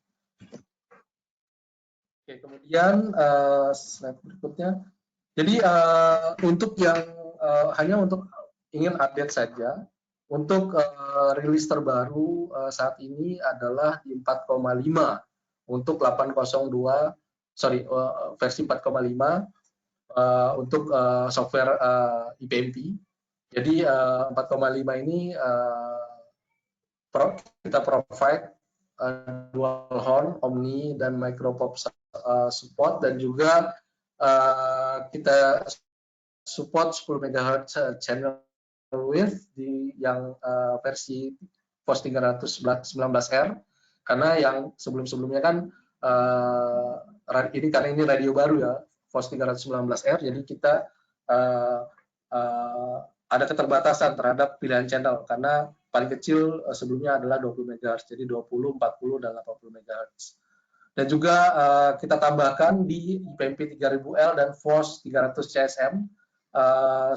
Oke, kemudian slide berikutnya. Jadi untuk yang hanya untuk ingin update saja, untuk rilis terbaru saat ini adalah di 4,5 untuk 802, versi 4,5 untuk software IPMP. Jadi 4,5 ini kita provide dual horn, Omni, dan micropop support, dan juga kita support 10 MHz channel width di yang versi FOS 319R, karena yang sebelum-sebelumnya kan karena ini radio baru ya, FOS 319R, jadi kita ada keterbatasan terhadap pilihan channel, karena paling kecil sebelumnya adalah 20 MHz, jadi 20, 40, dan 80 MHz. Dan juga kita tambahkan di IPMP 3000L dan FOS 300 CSM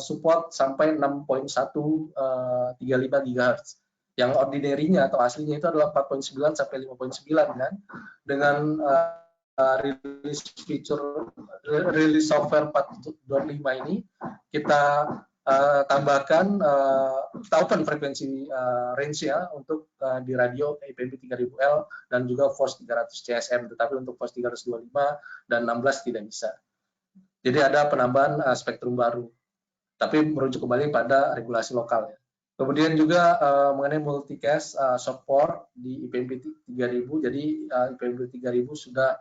support sampai 6.135 GHz. Yang ordinary-nya atau aslinya itu adalah 4.9 sampai 5.9 kan. Dengan rilis software 4.5 ini kita tambahkan kita open frekuensi range ya untuk di radio IPMP 3000L dan juga FOS 300 CSM, tetapi untuk FOS 325 dan 16 tidak bisa. Jadi ada penambahan spektrum baru, tapi merujuk kembali pada regulasi lokal ya. Kemudian juga mengenai multicast support di IPMP 3000, jadi IPMP 3000 sudah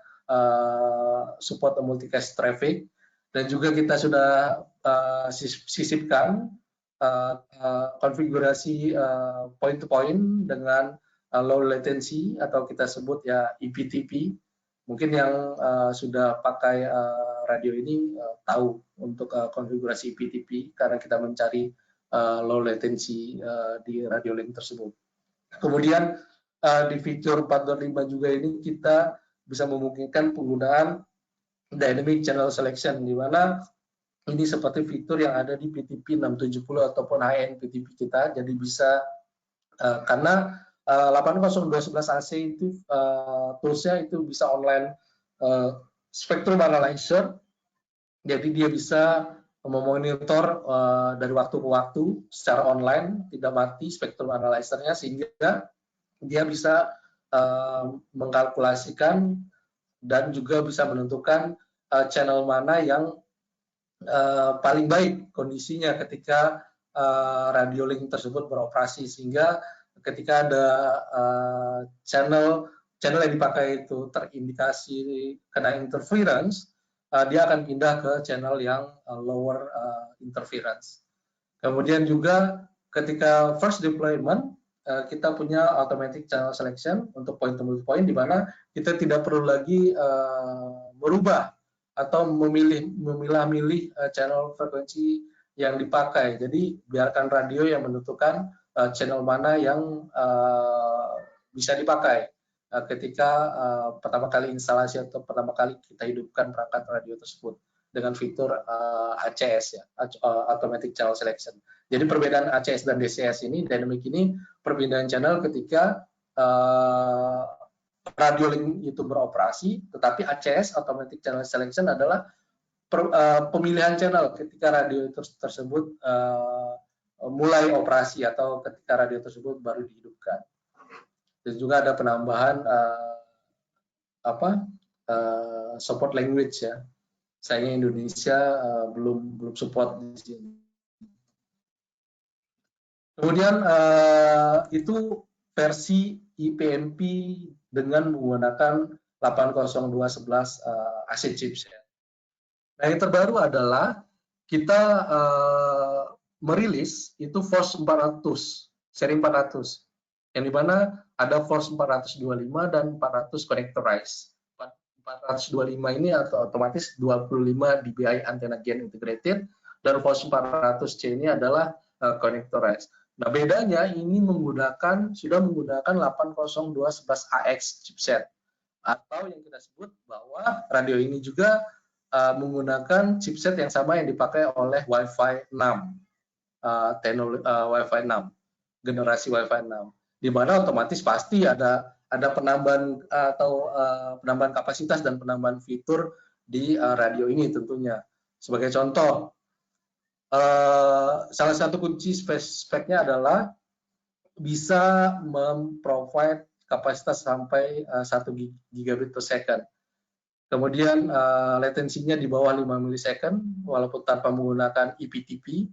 support multicast traffic, dan juga kita sudah sisipkan konfigurasi point to point dengan low latency atau kita sebut ya ePTP. Mungkin yang sudah pakai radio ini tahu untuk konfigurasi ePTP karena kita mencari low latency di radio link tersebut. Kemudian di fitur 4.5 juga ini kita bisa memungkinkan penggunaan dynamic channel selection, di mana ini seperti fitur yang ada di PTP 670 ataupun high-end PTP kita. Jadi bisa karena 80211 AC itu toolsnya itu bisa online spectrum analyzer, jadi dia bisa memonitor dari waktu ke waktu secara online, tidak mati spectrum analyzer-nya, sehingga dia bisa mengkalkulasikan dan juga bisa menentukan channel mana yang paling baik kondisinya ketika radio link tersebut beroperasi, sehingga ketika ada channel yang dipakai itu terindikasi kena interference, dia akan pindah ke channel yang lower interference. Kemudian juga ketika first deployment, kita punya automatic channel selection untuk point to multipoint, di mana kita tidak perlu lagi merubah atau memilah-milih channel frekuensi yang dipakai. Jadi biarkan radio yang menentukan channel mana yang bisa dipakai ketika pertama kali instalasi atau pertama kali kita hidupkan perangkat radio tersebut dengan fitur ACS ya, Automatic Channel Selection. Jadi perbedaan ACS dan DCS ini, dynamic ini, perpindahan channel ketika radio link itu beroperasi, tetapi ACS Automatic Channel Selection adalah pemilihan channel ketika radio tersebut mulai operasi atau ketika radio tersebut baru dihidupkan. Dan juga ada penambahan support language ya. Sayangnya Indonesia belum support di sini. Kemudian itu versi IPMP dengan menggunakan 80211 AC chipset. Nah, yang terbaru adalah kita merilis itu Force 400, seri 400, yang dimana ada Force 425 dan 400 connectorized. 425 ini atau otomatis 25 dBi antena gain integrated, dan Force 400C ini adalah connectorized. Nah, bedanya ini sudah menggunakan 80211AX chipset, atau yang kita sebut bahwa radio ini juga menggunakan chipset yang sama yang dipakai oleh Wi-Fi 6, Wi-Fi 6, generasi Wi-Fi 6, di mana otomatis pasti ada penambahan atau penambahan kapasitas dan penambahan fitur di radio ini tentunya. Sebagai contoh, salah satu kunci speknya adalah bisa memprovide kapasitas sampai 1 gigabit per second. Kemudian latensinya di bawah 5 milisecond walaupun tanpa menggunakan ePTP,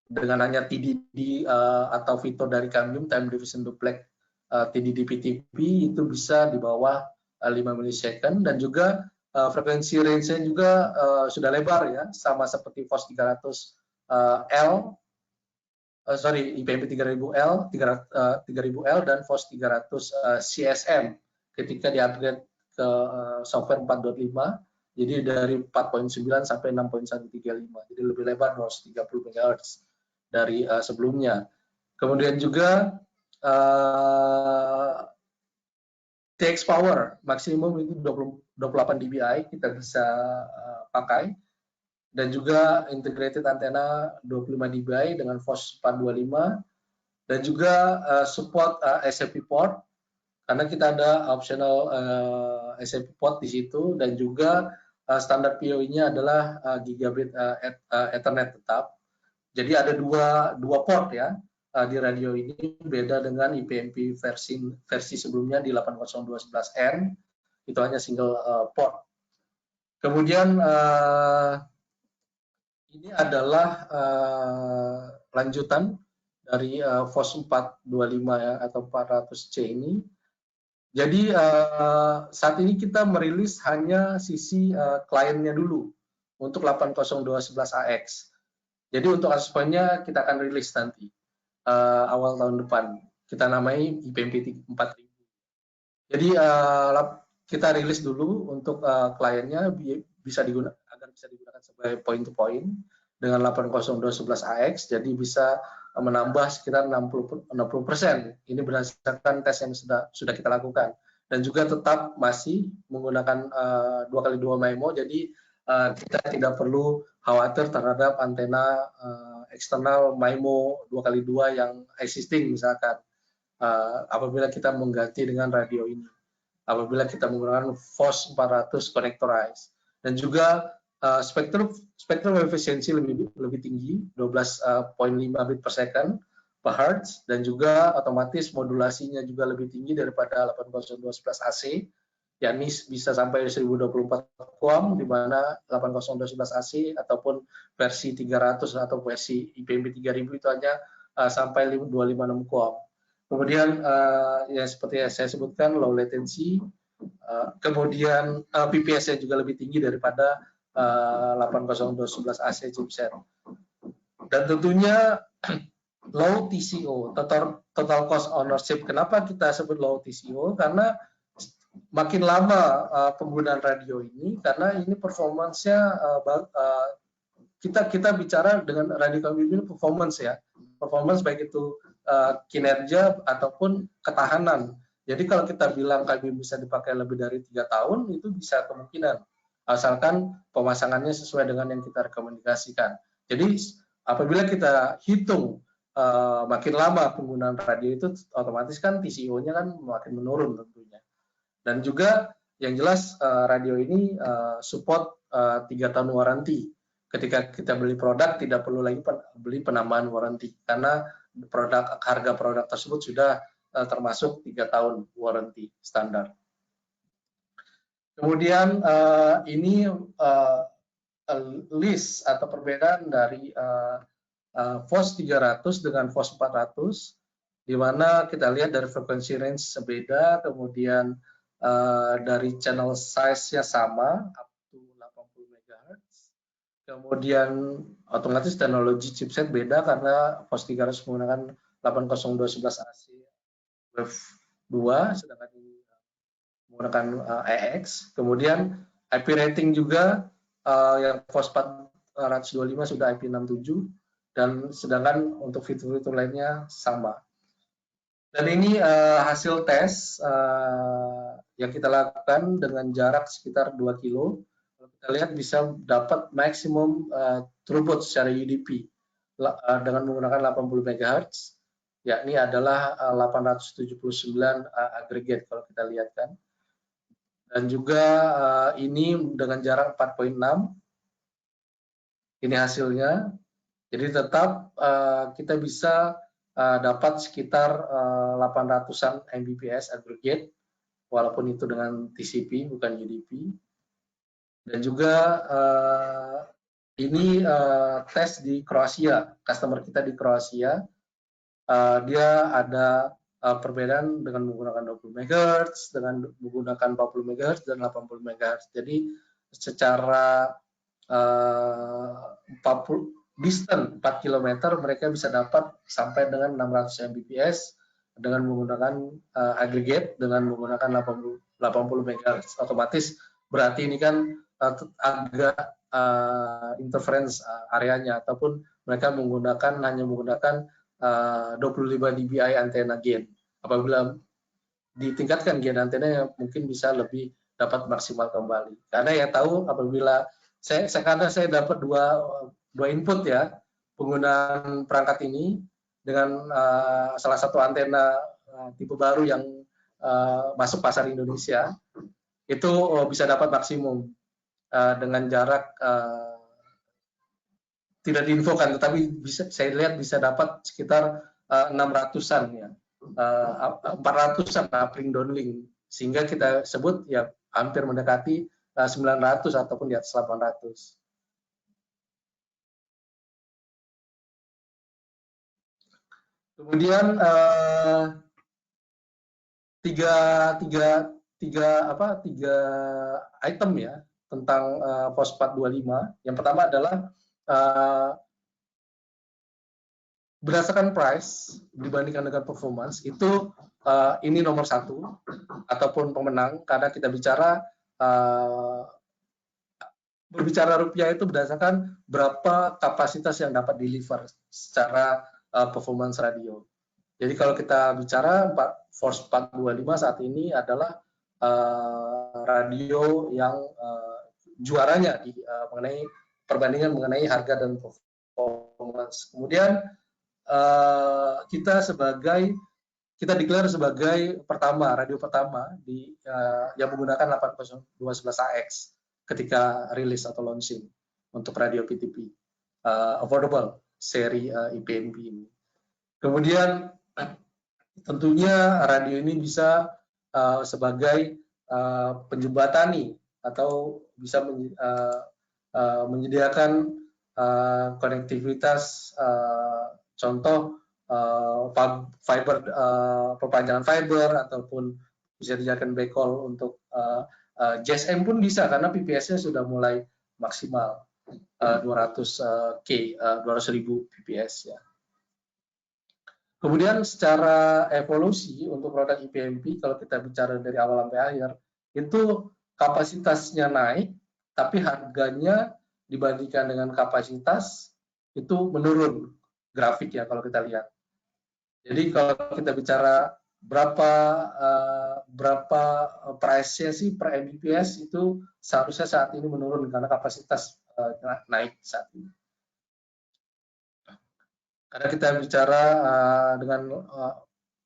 dengan hanya TDD atau fitur dari Cambium, Time Division Duplex TDD PTP, itu bisa di bawah 5 milisecond, dan juga frekuensi range-nya juga sudah lebar ya, sama seperti Force 300L, IPMP 3000L, 3000L dan Force 300 CSM ketika di-upgrade ke software 4.5, jadi dari 4.9 sampai 6.135, jadi lebih lebar 230 MHz dari sebelumnya. Kemudian juga TX power maksimum itu 28 dBi kita bisa pakai, dan juga integrated antena 25 dBi dengan Force 425, dan juga support SFP port karena kita ada optional SFP port di situ, dan juga standar PoE-nya adalah gigabit Ethernet tetap. Jadi ada dua port ya di radio ini, beda dengan IPMP versi sebelumnya di 80211N, itu hanya single port. Kemudian ini adalah lanjutan dari Force 425 ya, atau 400C ini. Jadi saat ini kita merilis hanya sisi kliennya dulu untuk 80211AX. Jadi untuk access point-nya kita akan rilis nanti awal tahun depan. kita namai IPMP 4000. Jadi kita rilis dulu untuk kliennya bisa digunakan agar bisa digunakan sebagai point to point dengan 802.11ax, jadi bisa menambah sekitar 60%. Ini berdasarkan tes yang sudah kita lakukan, dan juga tetap masih menggunakan 2x2 MIMO, jadi kita tidak perlu khawatir terhadap antena eksternal MIMO 2x2 yang existing misalkan. Apabila kita mengganti dengan radio ini, apabila kita menggunakan FOS 400 connectorized, dan juga spektrum efisiensi lebih tinggi, 12.5 bit per second per hertz, dan juga otomatis modulasinya juga lebih tinggi daripada 802.11ac, yakni bisa sampai 1024 QAM, di mana 802.11ac ataupun versi 300 atau versi IPMP 3000 itu hanya sampai 256 QAM. Kemudian yang seperti yang saya sebutkan, low latency, kemudian PPS-nya juga lebih tinggi daripada 802.11ac chipset. Dan tentunya low TCO, total cost ownership. Kenapa kita sebut low TCO? Karena makin lama penggunaan radio ini, karena ini performance-nya kita bicara dengan radio kami ini performance ya, performance baik itu kinerja ataupun ketahanan. Jadi kalau kita bilang kabin bisa dipakai lebih dari 3 tahun, itu bisa kemungkinan, asalkan pemasangannya sesuai dengan yang kita rekomendasikan. Jadi apabila kita hitung makin lama penggunaan radio itu, otomatis kan TCO-nya kan makin menurun tentunya. Dan juga yang jelas radio ini support 3 tahun waranti. Ketika kita beli produk, tidak perlu lagi beli penambahan waranti, karena harga produk tersebut sudah termasuk 3 tahun waranti standar. Kemudian ini list atau perbedaan dari FOS 300 dengan FOS 400, di mana kita lihat dari frekuensi range sebeda, kemudian dari channel size-nya sama, up to 80 MHz. Kemudian otomatis teknologi chipset beda karena FOS 300 menggunakan 802.11ac Wave 2, sedangkan ini menggunakan AX. Kemudian IP rating juga yang FOS 425 sudah IP67, dan sedangkan untuk fitur-fitur lainnya sama. Dan ini hasil tes yang kita lakukan dengan jarak sekitar 2 kilo. Kita lihat bisa dapat maksimum throughput secara UDP dengan menggunakan 80 MHz, yakni adalah 879 agregat kalau kita lihat kan. Dan juga ini dengan jarak 4.6, ini hasilnya. Jadi tetap kita bisa dapat sekitar 800-an Mbps agregat, walaupun itu dengan TCP bukan UDP. Dan juga ini tes di Kroasia, customer kita di Kroasia, dia ada perbedaan dengan menggunakan 20 MHz, dengan menggunakan 40 MHz dan 80 MHz. Jadi secara distance 4 km mereka bisa dapat sampai dengan 600 Mbps dengan menggunakan agregat dengan menggunakan 80 MHz. Otomatis berarti ini kan agak interference areanya, ataupun mereka hanya menggunakan 25 dBi antena gain. Apabila ditingkatkan gain antenanya, mungkin bisa lebih dapat maksimal kembali. Karena ya tahu apabila karena saya dapat dua input ya, penggunaan perangkat ini dengan salah satu antena tipe baru yang masuk pasar Indonesia, itu bisa dapat maksimum dengan jarak tidak diinfokan, tetapi saya lihat bisa dapat sekitar 600-an ya, 400-an uplink downlink, sehingga kita sebut ya hampir mendekati 900 ataupun di atas 800. Kemudian tiga item ya tentang FOS 425. Yang pertama adalah berdasarkan price dibandingkan dengan performance itu ini nomor satu ataupun pemenang, karena kita berbicara rupiah itu berdasarkan berapa kapasitas yang dapat deliver secara performance radio. Jadi kalau kita bicara Force 425 saat ini adalah radio yang juaranya mengenai perbandingan mengenai harga dan performance. Kemudian kita declare sebagai radio pertama yang menggunakan 802.11ax ketika rilis atau launching untuk radio PTP affordable seri IPMP ini. Kemudian tentunya radio ini bisa sebagai penjembatani atau bisa menyediakan konektivitas, contoh fiber, perpanjangan fiber, ataupun bisa dijadikan backhaul untuk GSM pun bisa, karena PPS-nya sudah mulai maksimal 200.000 PPS ya. Kemudian secara evolusi untuk produk IPMP, kalau kita bicara dari awal sampai akhir, itu kapasitasnya naik, tapi harganya dibandingkan dengan kapasitas itu menurun grafik ya kalau kita lihat. Jadi kalau kita bicara berapa price-nya sih per Mbps, itu seharusnya saat ini menurun karena kapasitas naik saat ini. Karena kita bicara dengan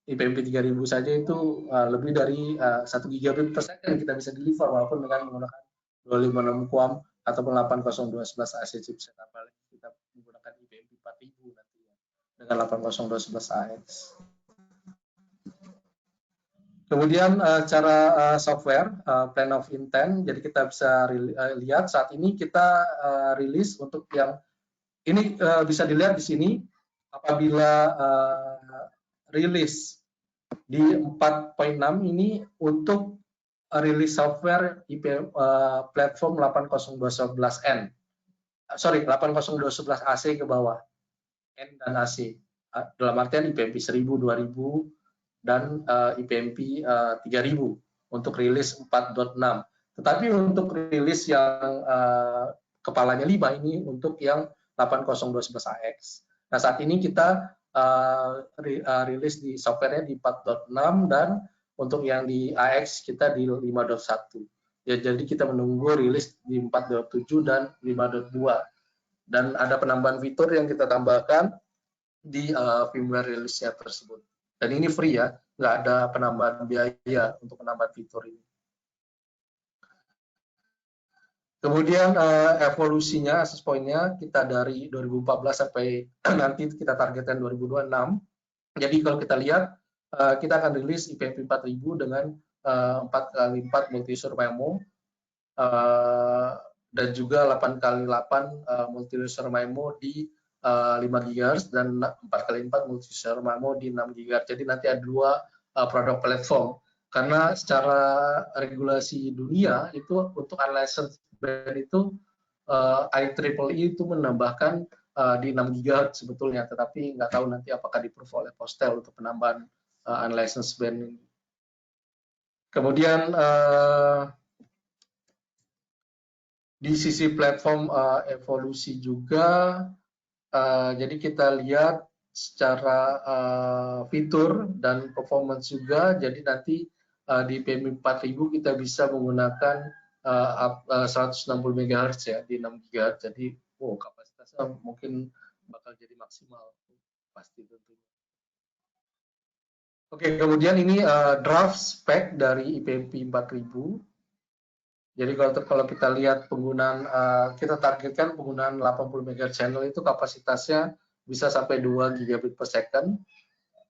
IPMP 3000 saja itu lebih dari 1 gigabit per second kita bisa deliver walaupun dengan menggunakan 256 QAM ataupun 802.11ac chipset, apalagi kita menggunakan IPMP 4000 nantinya dengan 802.11ax. Kemudian cara software plan of intent, jadi kita bisa lihat saat ini kita rilis untuk yang ini bisa dilihat di sini apabila rilis di 4.6 ini untuk rilis software platform 802.11n, sorry 802.11ac ke bawah, N dan AC, dalam artian IPMP 1000, 2000 dan IPMP 3000 untuk rilis 4.6. Tetapi untuk rilis yang kepalanya 5 ini untuk yang 802.11ax. Nah saat ini kita rilis di softwarenya di 4.6 dan untuk yang di AX kita di 5.1. Ya, jadi kita menunggu rilis di 4.7 dan 5.2. Dan ada penambahan fitur yang kita tambahkan di firmware rilisnya tersebut. Dan ini free ya, nggak ada penambahan biaya untuk penambahan fitur ini. Kemudian evolusinya, access point-nya kita dari 2014 sampai nanti kita targetkan 2026. Jadi kalau kita lihat, kita akan rilis IPMP 4000 dengan 4x4 multi-user MIMO dan juga 8x8 multi-user MIMO di 5 GHz dan 4x4 multi-user MIMO di 6 GHz. Jadi nanti ada dua produk platform. Karena secara regulasi dunia itu untuk unlicensed band itu IEEE itu menambahkan di 6 GHz sebetulnya, tetapi nggak tahu nanti apakah di-approve oleh Postel untuk penambahan unlicensed band ini. Kemudian di sisi platform evolusi juga, jadi kita lihat secara fitur dan performance juga, jadi nanti di IPMP 4000 kita bisa menggunakan 160 MHz ya di 6 GHz, jadi kapasitasnya mungkin bakal jadi maksimal pasti tentunya. Oke, kemudian ini draft spek dari IPMP 4000. Jadi kalau kita lihat penggunaan, kita targetkan penggunaan 80 MHz channel itu kapasitasnya bisa sampai 2 gigabit per second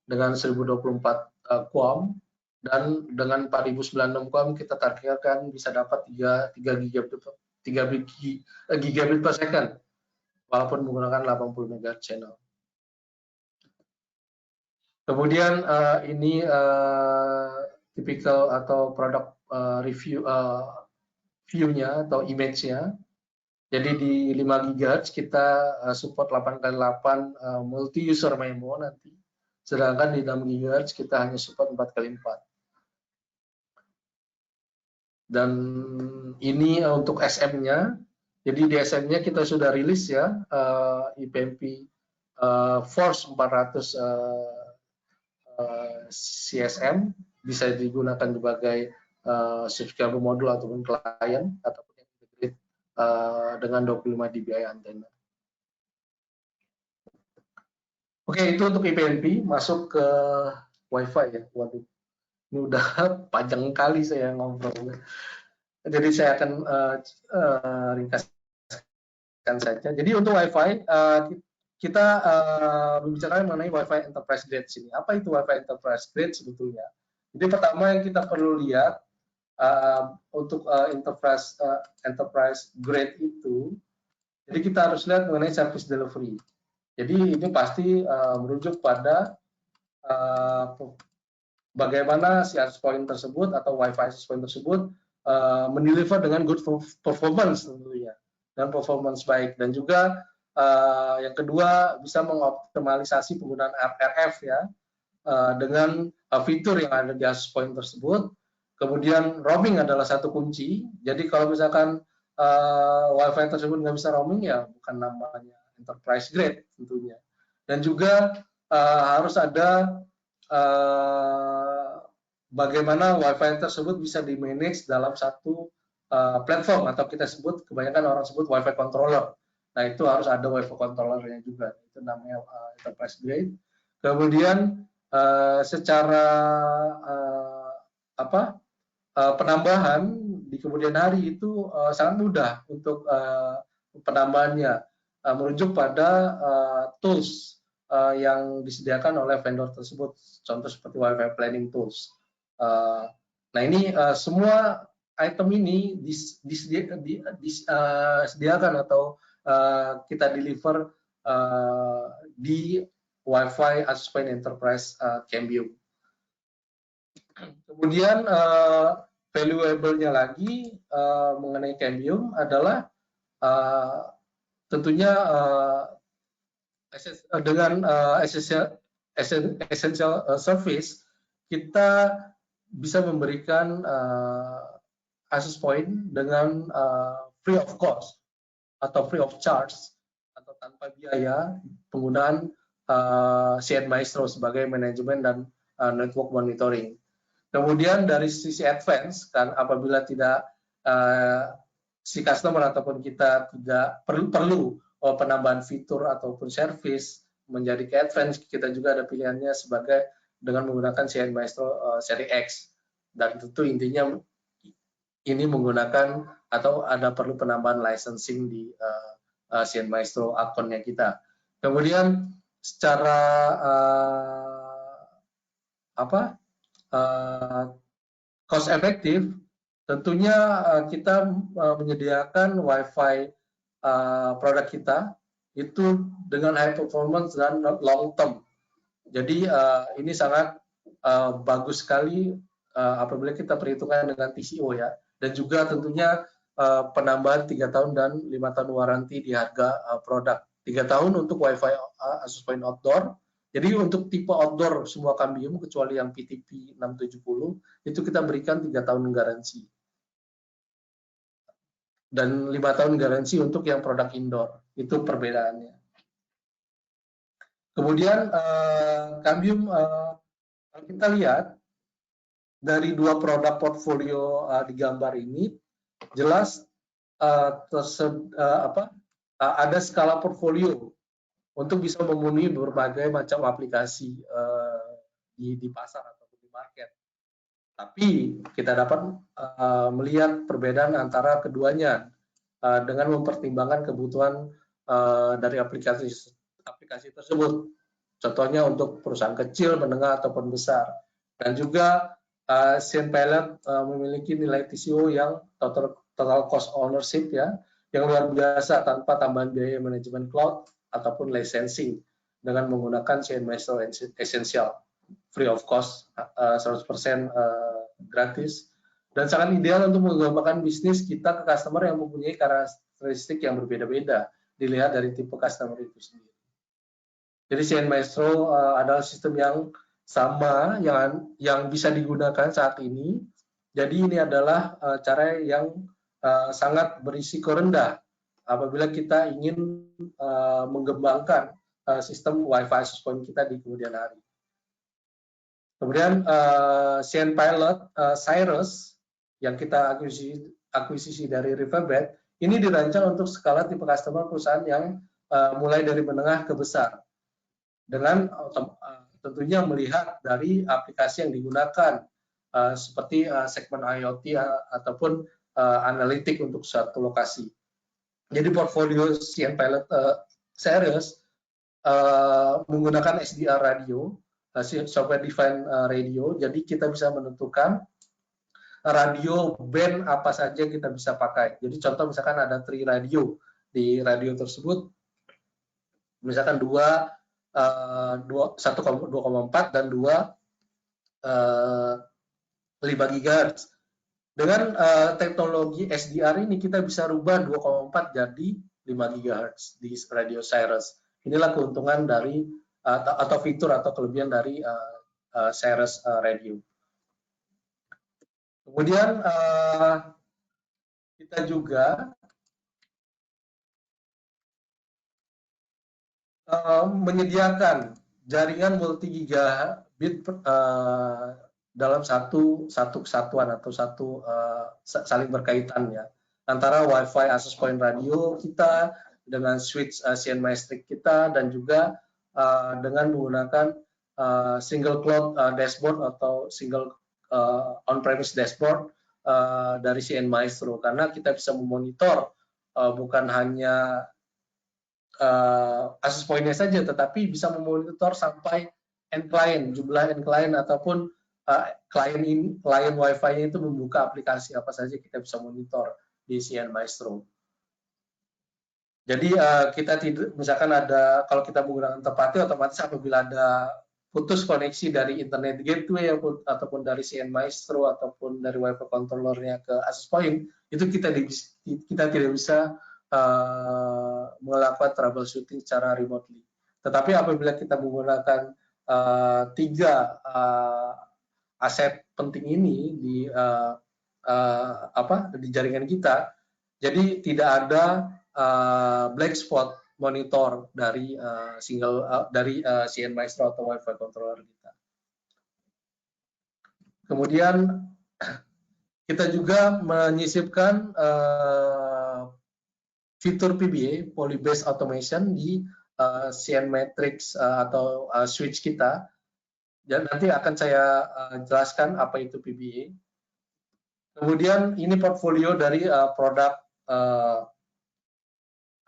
dengan 1024 QAM, dan dengan 4096 QAM kita targetkan bisa dapat 3 gigabit per second walaupun menggunakan 80 MHz channel. Kemudian ini typical atau produk review view-nya atau image-nya. Jadi di 5 GHz kita support 8x8 multi user MIMO nanti. Sedangkan di 6 GHz kita hanya support 4x4. Dan ini untuk SM-nya. Jadi di SM-nya kita sudah rilis ya IPMP Force 400 CSM, bisa digunakan sebagai subscriber modul ataupun klien ataupun yang integrate dengan 25 dBi antena. Oke, itu untuk IPMP. Masuk ke Wi-Fi ya. Waduh, ini udah panjang kali saya ngobrol. Jadi saya akan ringkaskan saja. Jadi untuk Wi-Fi, kita berbicara mengenai Wi-Fi Enterprise Grade sini. Apa itu Wi-Fi Enterprise Grade sebetulnya? Jadi pertama yang kita perlu lihat untuk enterprise grade itu, jadi kita harus lihat mengenai service delivery. Jadi ini pasti merujuk pada bagaimana si access point tersebut atau Wi-Fi access point tersebut mendeliver dengan good performance tentunya, dan performance baik. Dan juga yang kedua bisa mengoptimalisasi penggunaan RF ya dengan fitur yang ada di access point tersebut. Kemudian roaming adalah satu kunci. Jadi kalau misalkan Wi-Fi tersebut nggak bisa roaming ya bukan namanya enterprise grade tentunya. Dan juga harus ada bagaimana Wi-Fi tersebut bisa di-manage dalam satu platform, atau kita sebut, kebanyakan orang sebut Wi-Fi controller. Nah, itu harus ada Wi-Fi controllernya juga. Itu namanya enterprise grade. Kemudian secara penambahan di kemudian hari itu sangat mudah untuk penambahannya, merujuk pada tools yang disediakan oleh vendor tersebut, contoh seperti Wi-Fi planning tools. Nah, ini semua item ini disediakan atau kita deliver di Wi-Fi access point enterprise Cambium. Kemudian valuable-nya lagi mengenai Cambium adalah tentunya dengan essential service kita bisa memberikan access point dengan free of cost atau free of charge atau tanpa biaya penggunaan CN Maestro sebagai manajemen dan network monitoring. Kemudian dari sisi advance, kan apabila tidak si customer ataupun kita tidak perlu penambahan fitur ataupun service menjadi ke advance, kita juga ada pilihannya sebagai dengan menggunakan CN Maestro seri X. Dan tentu intinya ini menggunakan atau ada perlu penambahan licensing di CN Maestro akunnya kita. Kemudian secara cost efektif, tentunya kita menyediakan Wi-Fi produk kita itu dengan high performance dan long term. Jadi ini sangat bagus sekali apabila kita perhitungkan dengan TCO ya, dan juga tentunya penambahan 3 tahun dan 5 tahun waranti di harga produk. 3 tahun untuk Wi-Fi access point outdoor. Jadi untuk tipe outdoor semua Cambium kecuali yang PTP 670 itu kita berikan 3 tahun garansi. Dan 5 tahun garansi untuk yang produk indoor. Itu perbedaannya. Kemudian Cambium kalau kita lihat dari dua produk portfolio di gambar ini jelas ada skala portfolio untuk bisa memenuhi berbagai macam aplikasi di pasar ataupun di market. Tapi kita dapat melihat perbedaan antara keduanya dengan mempertimbangkan kebutuhan dari aplikasi tersebut. Contohnya untuk perusahaan kecil, menengah ataupun besar. Dan juga CN Pilot memiliki nilai TCO yang total cost ownership ya, yang luar biasa tanpa tambahan biaya manajemen cloud ataupun licensing dengan menggunakan CN Maestro Essential, free of cost, 100% gratis, dan sangat ideal untuk mengembangkan bisnis kita ke customer yang mempunyai karakteristik yang berbeda-beda dilihat dari tipe customer itu sendiri. Jadi CN Maestro adalah sistem yang sama yang bisa digunakan saat ini. Jadi ini adalah cara yang sangat berisiko rendah apabila kita ingin mengembangkan sistem Wi-Fi access point kita di kemudian hari. Kemudian CN Pilot Cyrus yang kita akuisisi dari Riverbed ini dirancang untuk skala tipe customer perusahaan yang mulai dari menengah ke besar dengan tentunya melihat dari aplikasi yang digunakan seperti segmen IoT ataupun analitik untuk suatu lokasi. Jadi portfolio CN Pilot Series menggunakan SDR radio, software defined radio. Jadi kita bisa menentukan radio band apa saja yang kita bisa pakai. Jadi contoh misalkan ada 3 radio di radio tersebut, misalkan 1,4 dan 5 GHz. Dengan teknologi SDR ini kita bisa rubah 2,4 jadi 5 GHz di radio Cyrus. Inilah keuntungan dari atau fitur atau kelebihan dari Cyrus radio. Kemudian kita juga menyediakan jaringan multi gigabit dalam satu kesatuan atau saling berkaitan ya antara Wi-Fi access point radio kita dengan switch CN Maestrik kita dan juga dengan menggunakan single cloud dashboard atau single on-premise dashboard dari CN Maestro karena kita bisa memonitor bukan hanya access point-nya saja, tetapi bisa memonitor sampai end client, jumlah end client ataupun klien Wi-Fi-nya itu membuka aplikasi apa saja kita bisa monitor di CN Maestro. Jadi kita tidak, misalkan ada kalau kita menggunakan third-party otomatis apabila ada putus koneksi dari internet gateway ataupun dari CN Maestro ataupun dari Wi-Fi controllernya ke access point itu kita tidak bisa melakukan troubleshooting secara remotely. Tetapi apabila kita menggunakan 3 aset penting ini di jaringan kita, jadi tidak ada black spot monitor dari CN Maestro atau Wi-Fi controller kita. Kemudian kita juga menyisipkan fitur PBA, Poly Based Automation di CN Matrix atau switch kita. Dan nanti akan saya jelaskan apa itu PBA. Kemudian ini portfolio dari produk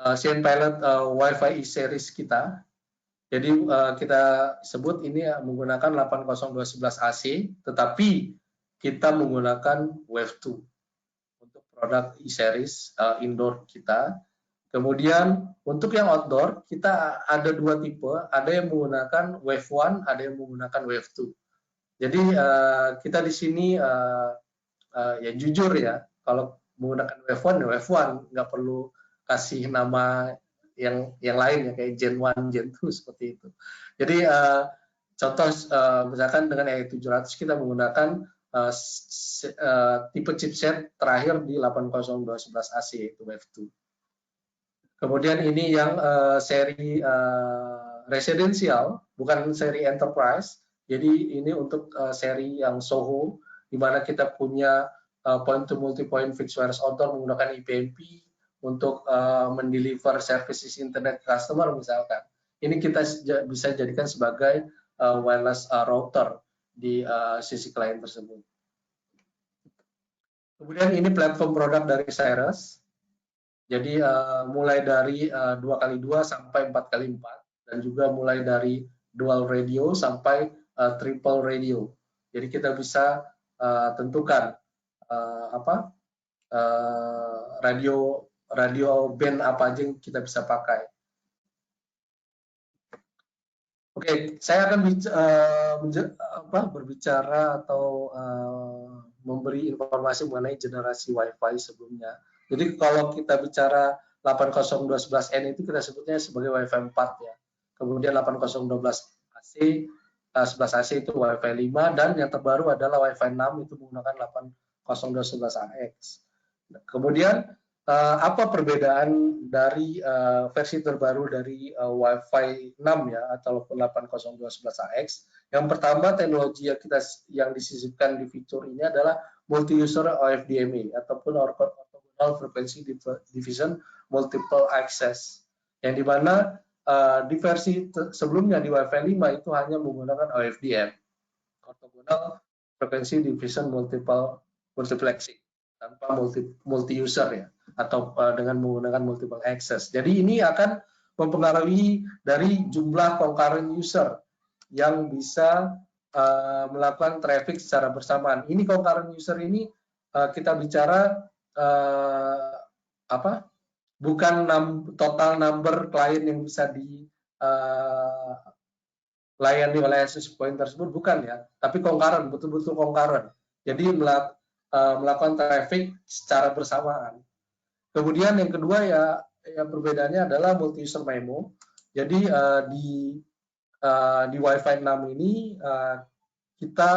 CN Pilot Wi-Fi E-Series kita. Jadi kita sebut ini menggunakan 80211AC, tetapi kita menggunakan Wave 2 untuk produk E-Series indoor kita. Kemudian untuk yang outdoor kita ada 2 tipe, ada yang menggunakan Wave 1, ada yang menggunakan Wave 2. Jadi kita di sini ya jujur ya, kalau menggunakan Wave 1 ya Wave 1, nggak perlu kasih nama yang lain ya kayak Gen 1, Gen 2 seperti itu. Jadi contoh misalkan dengan EI700 kita menggunakan tipe chipset terakhir di 80211AC yaitu Wave 2. Kemudian ini yang seri residensial, bukan seri enterprise. Jadi ini untuk seri yang SOHO, di mana kita punya point to multi-point fixed wireless outdoor menggunakan IPMP untuk mendeliver services internet customer misalkan. Ini kita bisa jadikan sebagai wireless router di sisi klien tersebut. Kemudian ini platform produk dari Cyrus. Jadi mulai dari 2x2 sampai 4x4 dan juga mulai dari dual radio sampai triple radio. Jadi kita bisa tentukan radio band apa aja yang kita bisa pakai. Oke, saya akan berbicara atau memberi informasi mengenai generasi Wi-Fi sebelumnya. Jadi kalau kita bicara 802.11n itu kita sebutnya sebagai Wi-Fi 4 ya. Kemudian 802.11ac 11ac itu Wi-Fi 5 dan yang terbaru adalah Wi-Fi 6 itu menggunakan 802.11ax. Kemudian apa perbedaan dari versi terbaru dari Wi-Fi 6 ya atau 802.11ax? Yang pertama, teknologi yang disisipkan di fitur ini adalah multi-user OFDMA ataupun orthogonal frequency division multiple access, yang dimana di versi sebelumnya di Wi-Fi 5 itu hanya menggunakan OFDM, orthogonal frequency division multiplexing, tanpa multi-user ya, atau dengan menggunakan multiple access. Jadi ini akan mempengaruhi dari jumlah concurrent user yang bisa melakukan traffic secara bersamaan. Ini concurrent user ini kita bicara bukan total number klien yang bisa dilayani oleh access point tersebut, bukan ya, tapi concurrent, betul-betul concurrent. Jadi melakukan traffic secara bersamaan. Kemudian yang kedua ya perbedaannya adalah multi-user MIMO. Jadi di Wi-Fi 6 ini kita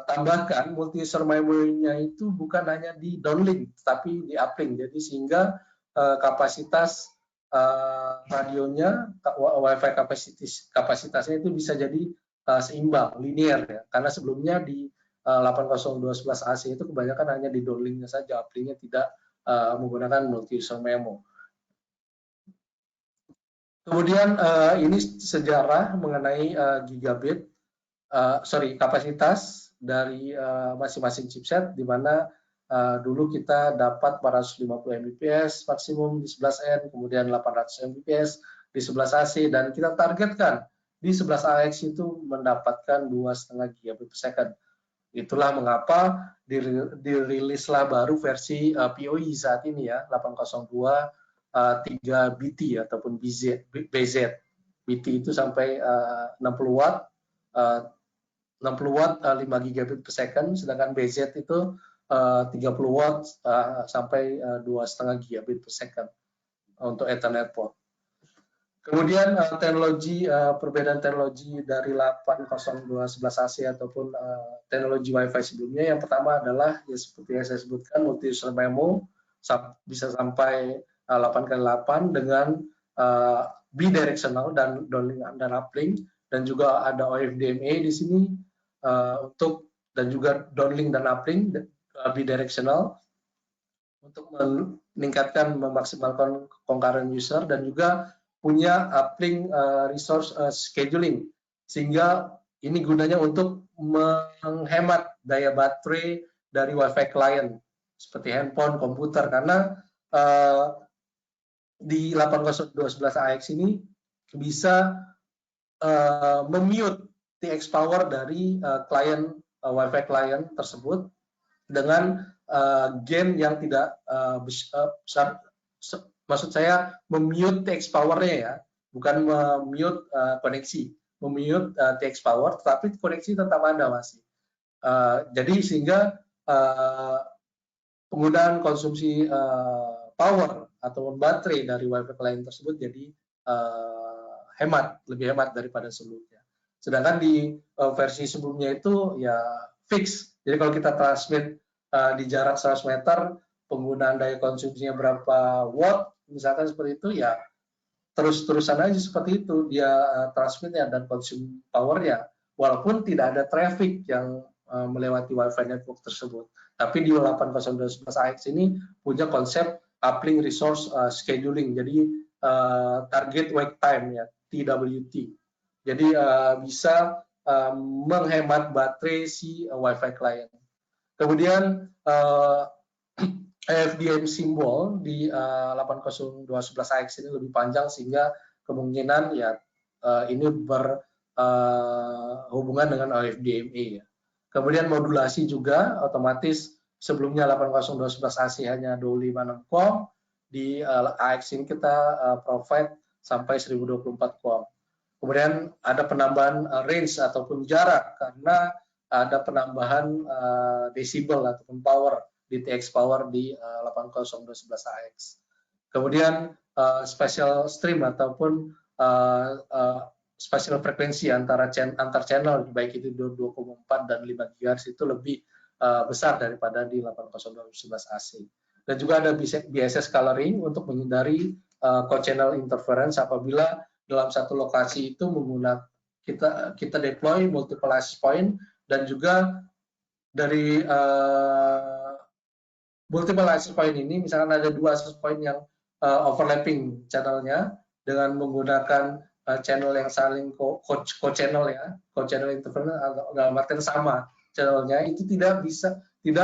tambahkan multi-user MIMO-nya itu bukan hanya di downlink, tapi di uplink. Jadi sehingga kapasitas radionya, Wi-Fi kapasitasnya itu bisa jadi seimbang, linear ya. Karena sebelumnya di 802.11ac itu kebanyakan hanya di downlinknya saja, uplinknya tidak menggunakan multi-user MIMO. Kemudian ini sejarah mengenai kapasitas dari masing-masing chipset, di mana dulu kita dapat 450 Mbps maksimum di 11N, kemudian 800 Mbps di 11AC, dan kita targetkan di 11AX itu mendapatkan 2,5 gigabit per second. Itulah mengapa dirilislah baru versi PoE saat ini ya, 802 3BT ataupun BZ. BT itu sampai 60 watt, 5 gigabit per second, sedangkan BZ itu 30 watt sampai 2,5 gigabit per second untuk Ethernet port. Kemudian perbedaan teknologi dari 802.11ac ataupun teknologi Wi-Fi sebelumnya, yang pertama adalah ya seperti yang saya sebutkan, multi-user MIMO bisa sampai 8x8 dengan bidirectional dan downlink dan uplink, dan juga ada OFDMA di sini dan juga downlink dan uplink bidirectional untuk meningkatkan, memaksimalkan concurrent user, dan juga punya uplink resource scheduling, sehingga ini gunanya untuk menghemat daya baterai dari Wi-Fi client seperti handphone, komputer, karena di 802.11ax ini bisa memute TX power dari client Wi-Fi client tersebut dengan gain yang tidak besar. Maksud saya memute TX power-nya ya, bukan memute koneksi, memute TX power, tetapi koneksi tetap ada masih. Jadi sehingga penggunaan konsumsi power atau baterai dari Wi-Fi client tersebut jadi lebih hemat daripada sebelumnya. Sedangkan di versi sebelumnya itu ya fix. Jadi kalau kita transmit di jarak 100 meter, penggunaan daya konsumsinya berapa watt, misalkan seperti itu, ya terus-terusan aja seperti itu dia transmitnya dan konsum powernya, walaupun tidak ada traffic yang melewati Wi-Fi network tersebut. Tapi di 802.11ax ini punya konsep uplink resource scheduling, jadi target wake time ya, TWT. Jadi bisa menghemat baterai si Wi-Fi client. Kemudian FDM simbol di 802.11ax ini lebih panjang, sehingga kemungkinan ya ini berhubungan dengan OFDMA ya. Kemudian modulasi juga otomatis, sebelumnya 802.11ac hanya 256 QAM, di AX ini kita provide sampai 1024 QAM. Kemudian ada penambahan range ataupun jarak karena ada penambahan desibel ataupun power di TX Power di 802.11ax. Kemudian special stream ataupun spatial frekuensi antar channel baik itu 2,4 dan 5 GHz itu lebih besar daripada di 802.11ac. Dan juga ada BSS coloring untuk menghindari co-channel interference apabila dalam satu lokasi itu menggunakan kita deploy multiple access point dan juga dari multiple access point ini misalkan ada 2 access point yang overlapping channelnya dengan menggunakan channel yang saling co-channel ya, co-channel interference dalam artian sama channelnya, itu tidak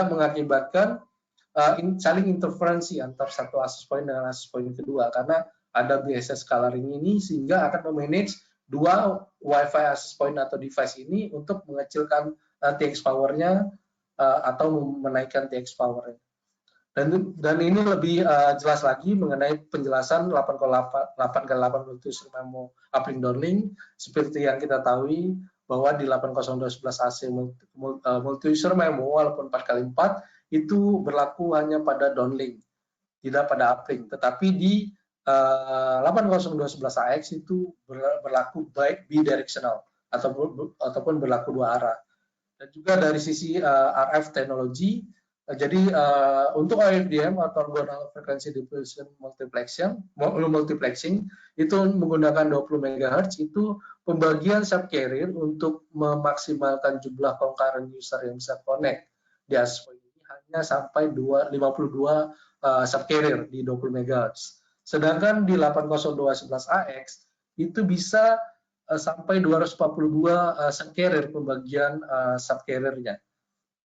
mengakibatkan saling interferensi antar satu access point dengan access point kedua karena ada BSS coloring ini sehingga akan memanage dua Wi-Fi access point atau device ini untuk mengecilkan TX power-nya atau menaikkan TX power-nya. Dan ini lebih jelas lagi mengenai penjelasan 8x8 multi-user MIMO uplink downlink seperti yang kita tahu bahwa di 802.11ac multi-user MIMO walaupun 4x4 itu berlaku hanya pada downlink, tidak pada uplink. Tetapi di 802.11ax itu berlaku baik bidirectional ataupun berlaku dua arah. Dan juga dari sisi RF teknologi, jadi untuk OFDM atau orthogonal frequency diffusion multiplexing itu menggunakan 20 MHz itu pembagian subcarrier untuk memaksimalkan jumlah concurrent user yang bisa connect di access point ini hanya sampai 52 subcarrier di 20 MHz. Sedangkan di 802.11ax itu bisa sampai 242 subcarrier pembagian subcarriernya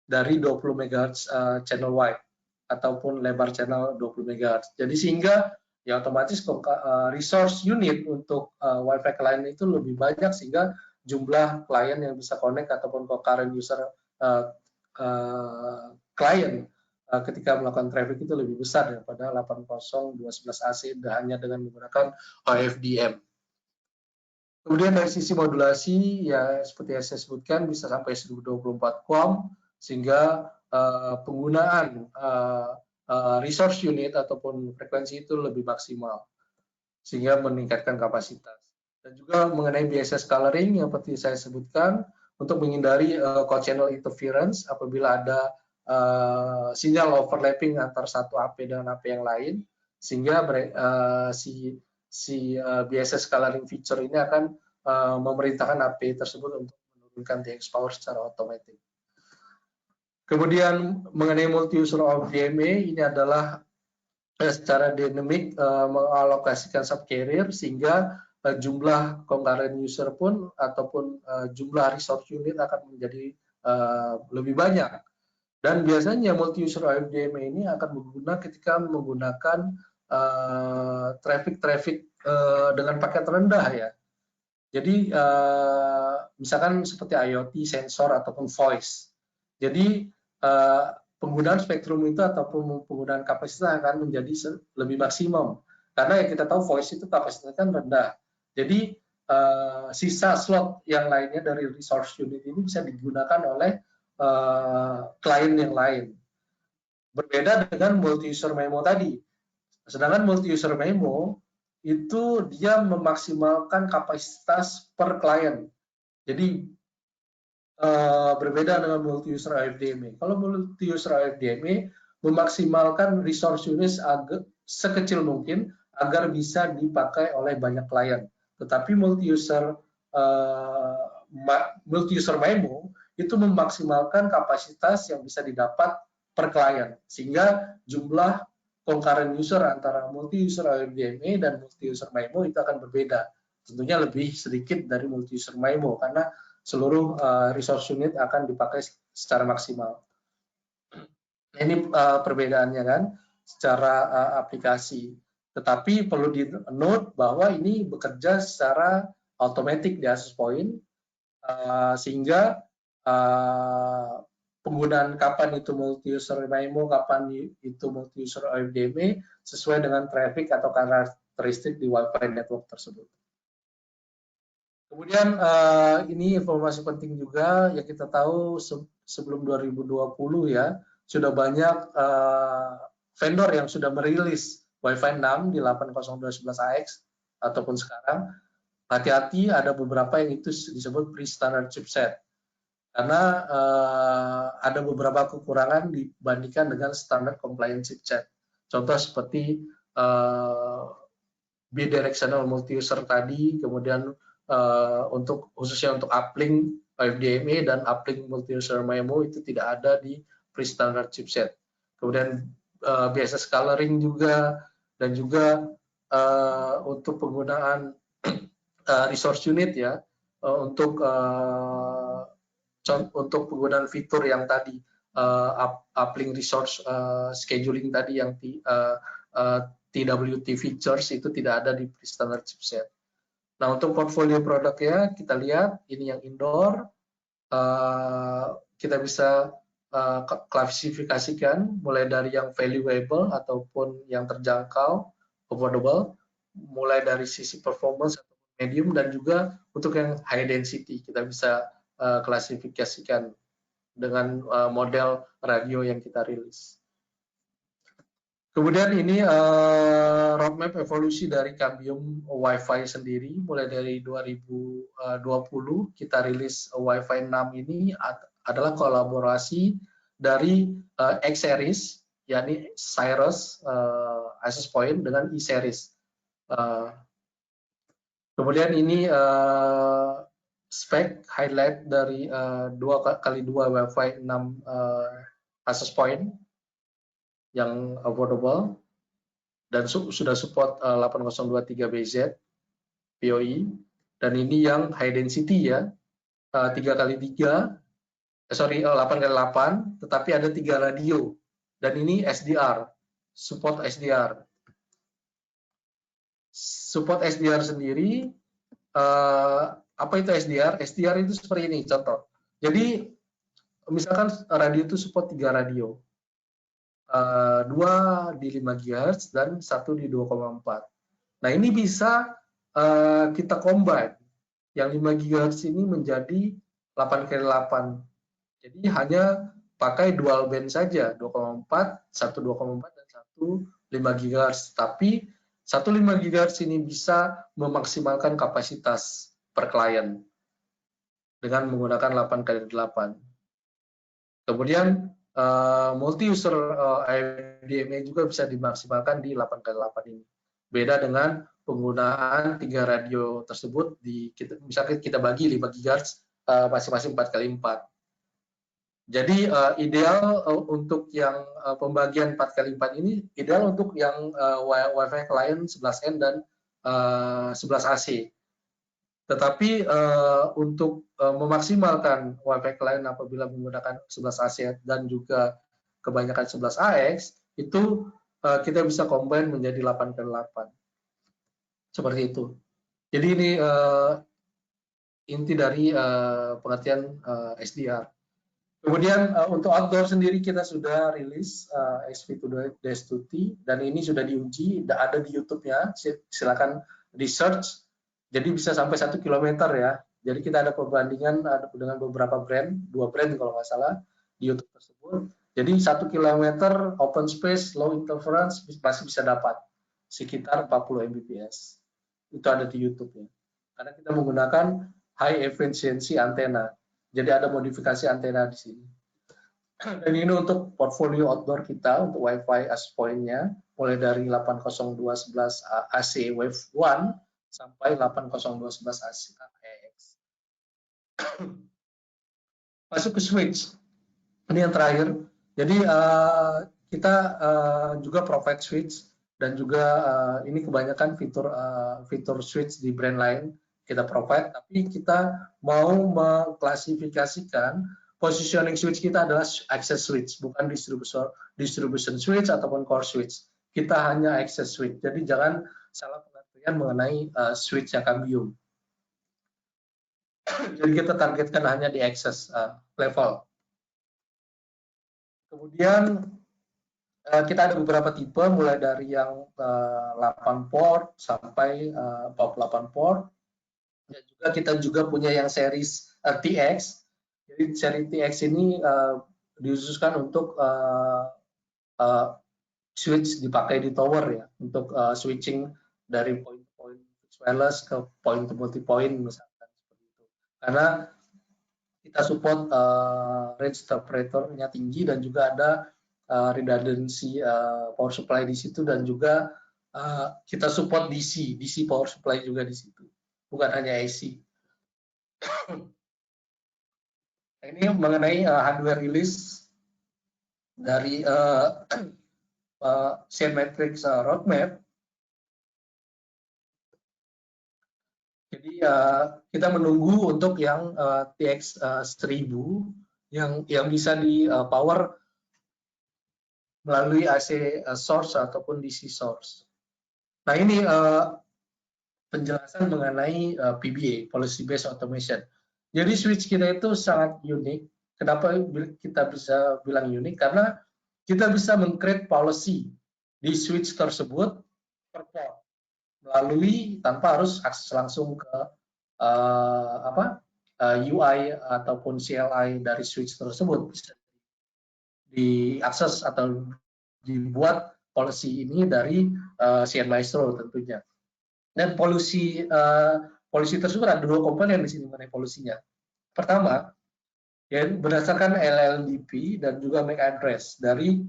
dari 20 MHz channel wide ataupun lebar channel 20 MHz. Jadi sehingga ya otomatis resource unit untuk Wi-Fi client itu lebih banyak sehingga jumlah klien yang bisa connect ataupun concurrent user client ketika melakukan traffic itu lebih besar daripada 802.11ac hanya dengan menggunakan OFDM. Kemudian dari sisi modulasi ya seperti yang saya sebutkan bisa sampai 1024 QAM sehingga penggunaan resource unit ataupun frekuensi itu lebih maksimal sehingga meningkatkan kapasitas. Dan juga mengenai BSS coloring yang seperti saya sebutkan untuk menghindari co-channel interference apabila ada sinyal overlapping antar satu AP dengan AP yang lain sehingga si BSS coloring feature ini akan memerintahkan AP tersebut untuk menurunkan TX power secara otomatis. Kemudian mengenai multi-user OFDMA ini adalah secara dinamik mengalokasikan subcarrier sehingga jumlah concurrent user pun ataupun jumlah resource unit akan menjadi lebih banyak. Dan biasanya multi-user OFDMA ini akan berguna ketika menggunakan traffic dengan paket rendah ya. Jadi misalkan seperti IoT, sensor ataupun voice. Jadi penggunaan spektrum itu ataupun penggunaan kapasitas akan menjadi lebih maksimum. Karena ya kita tahu voice itu kapasitasnya kan rendah. Jadi sisa slot yang lainnya dari resource unit ini bisa digunakan oleh klien yang lain. Berbeda dengan multi-user MIMO tadi. Sedangkan multi-user MIMO itu dia memaksimalkan kapasitas per klien. Jadi berbeda dengan multi-user OFDMA. Kalau multi-user OFDMA memaksimalkan resource unit sekecil mungkin agar bisa dipakai oleh banyak klien. Tetapi multi-user MIMO itu memaksimalkan kapasitas yang bisa didapat per klien sehingga jumlah concurrent user antara multi-user OFDMA dan multi-user MIMO itu akan berbeda. Tentunya lebih sedikit dari multi-user MIMO karena seluruh resource unit akan dipakai secara maksimal. Ini perbedaannya kan secara aplikasi. Tetapi perlu di-note bahwa ini bekerja secara otomatis di access point sehingga penggunaan kapan itu multi-user MIMO, kapan itu multi-user OFDMA sesuai dengan traffic atau karakteristik di Wi-Fi network tersebut. Kemudian ini informasi penting juga ya kita tahu sebelum 2020 ya sudah banyak vendor yang sudah merilis Wi-Fi 6 di 802.11ax ataupun sekarang. Hati-hati, ada beberapa yang itu disebut pre-standard chipset. Karena ada beberapa kekurangan dibandingkan dengan standard compliant chipset. Contoh seperti bidirectional multi-user tadi, kemudian khususnya untuk uplink FDMA dan uplink multi-user MIMO itu tidak ada di pre-standard chipset. Kemudian biasa scaling juga, dan juga untuk penggunaan resource unit ya, untuk penggunaan fitur yang tadi uplink resource scheduling tadi yang TWT features itu tidak ada di standard chipset. Nah, untuk portfolio produknya kita lihat ini yang indoor, kita bisa klasifikasikan mulai dari yang valuable ataupun yang terjangkau, affordable, mulai dari sisi performance atau medium, dan juga untuk yang high density kita bisa klasifikasikan dengan model radio yang kita rilis. Kemudian ini roadmap evolusi dari Cambium Wi-Fi sendiri, mulai dari 2020 kita rilis Wi-Fi 6 ini adalah kolaborasi dari X-Series, yakni Cirrus access point dengan E-Series. Kemudian ini spek highlight dari 2x2 Wi-Fi 6 access point yang affordable dan sudah support 8023BZ PoE, dan ini yang high density ya, 8x8, tetapi ada 3 radio, dan ini SDR, support SDR. Support SDR sendiri, apa itu SDR? SDR itu seperti ini, contoh. Jadi misalkan radio itu support 3 radio. 2 di 5 GHz dan 1 di 2,4. Nah, ini bisa kita combine. Yang 5 GHz ini menjadi 8x8. Jadi hanya pakai dual band saja, 2,4, 1 2,4 dan 1 5 GHz. Tapi 1 5 GHz ini bisa memaksimalkan kapasitas per klien dengan menggunakan 8x8. Kemudian multi-user FDMA juga bisa dimaksimalkan di 8x8 ini. Beda dengan penggunaan 3 radio tersebut, misalnya kita bagi 5 GHz masing-masing 4x4. Jadi ideal untuk yang pembagian 4x4 ini, ideal untuk yang Wi-Fi client 11N dan 11AC. Tetapi untuk memaksimalkan Wi-Fi client apabila menggunakan 11AC dan juga kebanyakan 11AX, itu kita bisa combine menjadi 8x8. Seperti itu. Jadi ini inti dari pengertian SDR. Kemudian untuk outdoor sendiri kita sudah rilis XV2-2T, dan ini sudah diuji, ada di YouTube-nya, silakan di search. Jadi bisa sampai 1 km ya. Jadi kita ada perbandingan dengan beberapa brand, 2 brand kalau nggak salah di YouTube tersebut. Jadi 1 km open space, low interference masih bisa dapat sekitar 40 Mbps. Itu ada di YouTube ya. Karena kita menggunakan high efficiency antena. Jadi ada modifikasi antena di sini. Dan ini untuk portfolio outdoor kita untuk Wi-Fi access point-nya, mulai dari 802.11ac Wave 1 sampai 802.11ac AX. Masuk ke switch. Ini yang terakhir. Jadi kita juga provide switch, dan juga ini kebanyakan fitur switch di brand lain kita provide, tapi kita mau mengklasifikasikan positioning switch kita adalah access switch, bukan distribution switch ataupun core switch. Kita hanya access switch. Jadi jangan salah pengertian mengenai switch-nya Cambium. Jadi kita targetkan hanya di access level. Kemudian kita ada beberapa tipe, mulai dari yang 8 port sampai 48 port. Dan juga kita juga punya yang series TX. Jadi seri TX ini dihususkan untuk switch dipakai di tower ya, untuk switching dari point-point fixed wireless ke point to multi-point misalkan seperti itu. Karena kita support range temperature-nya tinggi dan juga ada redundancy power supply di situ, dan juga kita support DC power supply juga di situ, bukan hanya AC. Ini mengenai hardware release dari Cnmatrix roadmap. Jadi kita menunggu untuk yang TX 1000 yang bisa di power melalui AC source ataupun DC source. Nah, ini penjelasan mengenai PBA, Policy Based Automation. Jadi switch kita itu sangat unik. Kenapa kita bisa bilang unik? Karena kita bisa meng-create policy di switch tersebut per port melalui tanpa harus akses langsung ke UI ataupun CLI dari switch tersebut. Bisa diakses atau dibuat policy ini dari Cnmaestro tentunya. Dan policy tersebut ada dua komponen di sini mengenai polisinya. Pertama, ya, berdasarkan LLDP dan juga MAC address dari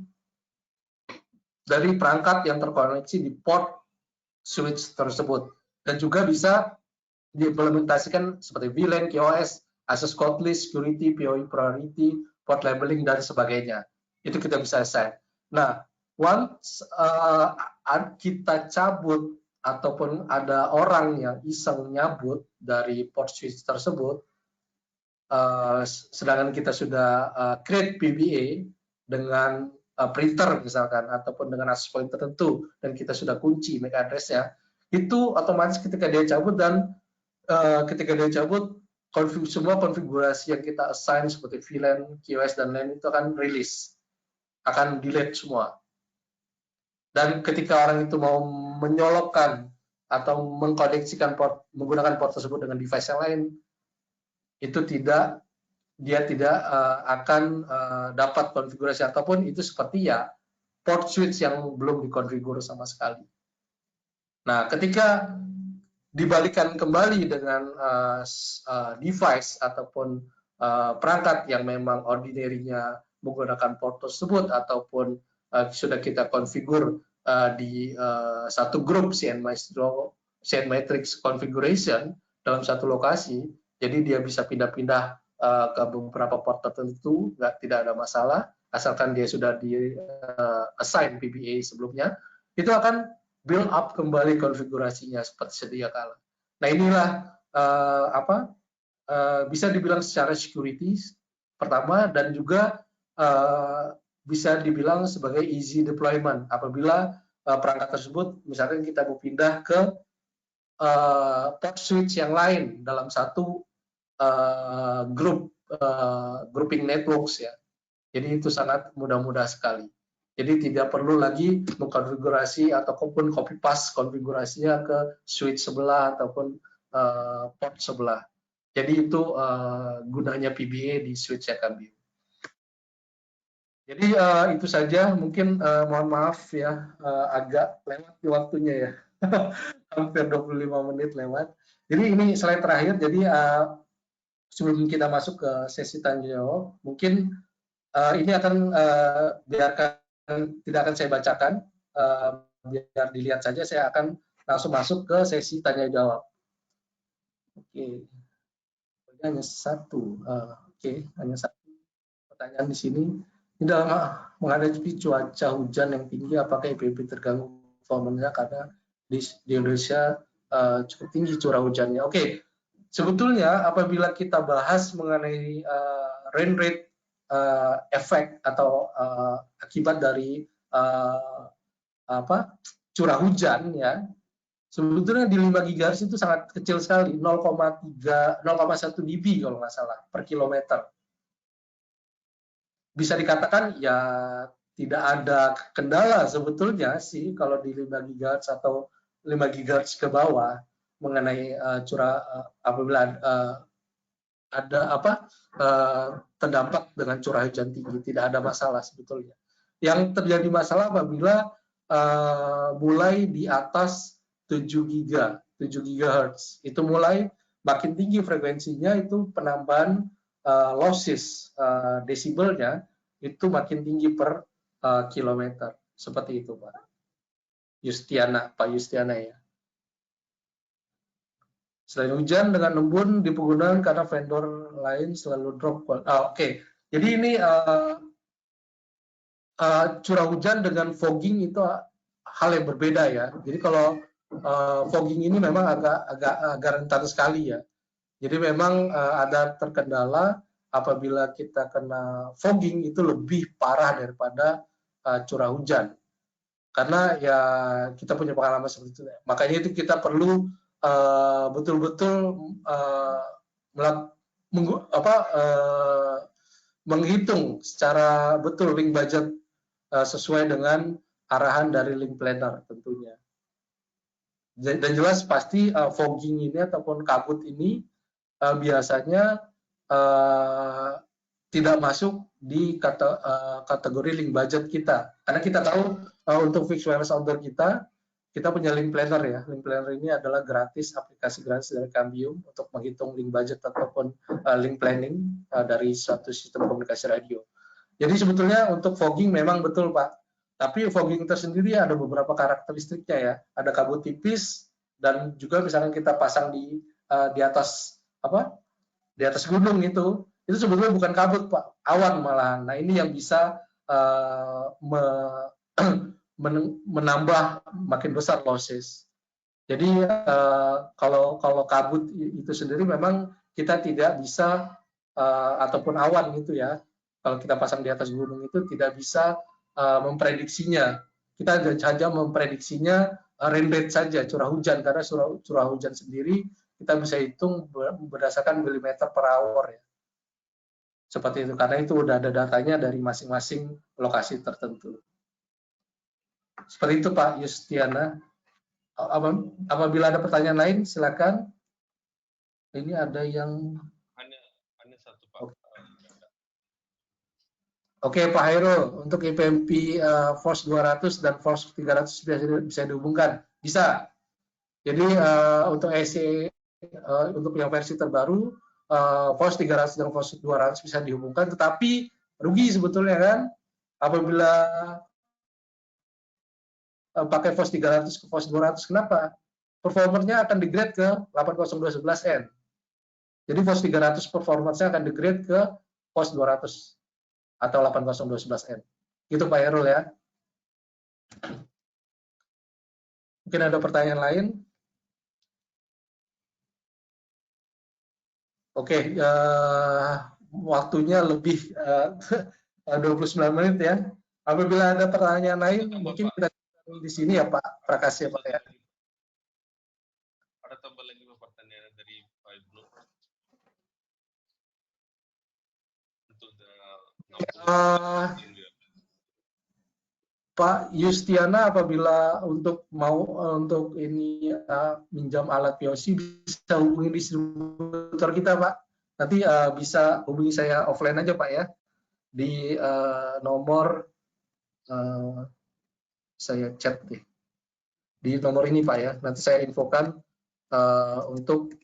perangkat yang terkoneksi di port switch tersebut, dan juga bisa diimplementasikan seperti VLAN, QoS, access code list, security, PoE priority, port labeling, dan sebagainya. Itu kita bisa assign. Nah, once kita cabut ataupun ada orang yang iseng nyabut dari port switch tersebut, sedangkan kita sudah create PBA dengan printer misalkan, ataupun dengan access point tertentu, dan kita sudah kunci MAC address-nya, itu otomatis ketika dia cabut semua konfigurasi yang kita assign seperti VLAN, QoS, dan lain itu akan release, akan delete semua. Dan ketika orang itu mau menyolokkan atau mengkoneksikan port menggunakan port tersebut dengan device yang lain, itu dia tidak akan dapat konfigurasi ataupun itu seperti ya port switch yang belum dikonfigur sama sekali. Nah, ketika dibalikan kembali dengan device ataupun perangkat yang memang ordinary-nya menggunakan port tersebut ataupun sudah kita konfigur di satu grup Cnmatrix configuration dalam satu lokasi, jadi dia bisa pindah-pindah ke beberapa port tertentu, tidak ada masalah, asalkan dia sudah di assign PBA sebelumnya, itu akan build up kembali konfigurasinya seperti sedia kala. Nah, inilah bisa dibilang secara security pertama, dan juga bisa dibilang sebagai easy deployment apabila perangkat tersebut misalkan kita mau pindah ke port switch yang lain dalam satu grouping networks ya. Jadi itu sangat mudah sekali. Jadi tidak perlu lagi mengkonfigurasi ataupun copy paste konfigurasinya ke switch sebelah ataupun port sebelah. Jadi itu gunanya PBA di switch Yakan View. Jadi itu saja, mungkin mohon maaf ya agak lewat waktunya ya. Hampir 25 menit lewat. Jadi ini slide terakhir, jadi sebelum kita masuk ke sesi tanya jawab, mungkin ini akan tidak akan saya bacakan, biar dilihat saja, saya akan langsung masuk ke sesi tanya jawab. Oke. Hanya satu. Hanya satu pertanyaan di sini. Ini dalam menghadapi cuaca hujan yang tinggi, apakah IPB terganggu performanya karena di Indonesia cukup tinggi curah hujannya? Oke, sebetulnya apabila kita bahas mengenai rain rate efek atau akibat dari curah hujan ya, sebetulnya di 5 GHz itu sangat kecil sekali, 0,1 dB kalau nggak salah per kilometer. Bisa dikatakan ya tidak ada kendala sebetulnya sih kalau di 5 GHz atau 5 GHz ke bawah mengenai curah apabila ada terdampak dengan curah hujan tinggi, tidak ada masalah sebetulnya. Yang terjadi masalah apabila mulai di atas 7 GHz, itu mulai makin tinggi frekuensinya, itu penambahan losses desibelnya itu makin tinggi per kilometer, seperti itu Pak Yustiana ya. Selain hujan dengan embun di pegunungan karena vendor lain selalu drop. Oke. Jadi ini curah hujan dengan fogging itu hal yang berbeda ya. Jadi kalau fogging ini memang agak rentan sekali ya. Jadi memang ada terkendala apabila kita kena fogging itu lebih parah daripada curah hujan. Karena ya kita punya pengalaman seperti itu. Makanya itu kita perlu betul-betul menghitung secara betul link budget sesuai dengan arahan dari link planner tentunya. Dan jelas pasti fogging ini ataupun kabut ini biasanya tidak masuk di kategori link budget kita. Karena kita tahu untuk fixed wireless outdoor kita punya link planner ya. Link planner ini adalah aplikasi gratis dari Cambium untuk menghitung link budget ataupun link planning dari suatu sistem komunikasi radio. Jadi sebetulnya untuk fogging memang betul Pak. Tapi fogging tersendiri ada beberapa karakteristiknya ya. Ada kabut tipis dan juga misalnya kita pasang di atas gunung itu sebetulnya bukan kabut Pak, awan malahan. Nah ini yang bisa menambah makin besar losses. Jadi kalau kabut itu sendiri memang kita tidak bisa ataupun awan gitu ya. Kalau kita pasang di atas gunung itu tidak bisa memprediksinya. Kita hanya memprediksinya rain rate saja, curah hujan, karena curah hujan sendiri kita bisa hitung berdasarkan milimeter per hour ya. Seperti itu, karena itu udah ada datanya dari masing-masing lokasi tertentu. Seperti itu Pak Yustiana. Apabila ada pertanyaan lain silakan. Ini ada yang hanya satu Pak. Oke Pak Hairul, untuk IPMP Force 200 dan Force 300 bisa dihubungkan? Bisa. Jadi untuk EC untuk yang versi terbaru Force 300 dan Force 200 bisa dihubungkan, tetapi rugi sebetulnya kan apabila pakai Force 300 ke Force 200. Kenapa? Performernya akan digrade ke 80211N. Jadi Force 300 performance-nya akan digrade ke Force 200 atau 80211N. Gitu Pak Erul ya. Mungkin ada pertanyaan lain? Oke, waktunya lebih 29 menit ya. Apabila ada pertanyaan lain, mungkin kita di sini ya Pak Prakasya Pak ya. Ada tambah lagi pertanyaan dari Pak Ibnu. Pak Yustiana, apabila untuk ini minjam alat POC bisa hubungi distributor kita Pak. Nanti bisa hubungi saya offline aja Pak ya, di nomor saya chat deh. Di nomor ini Pak ya. Nanti saya infokan untuk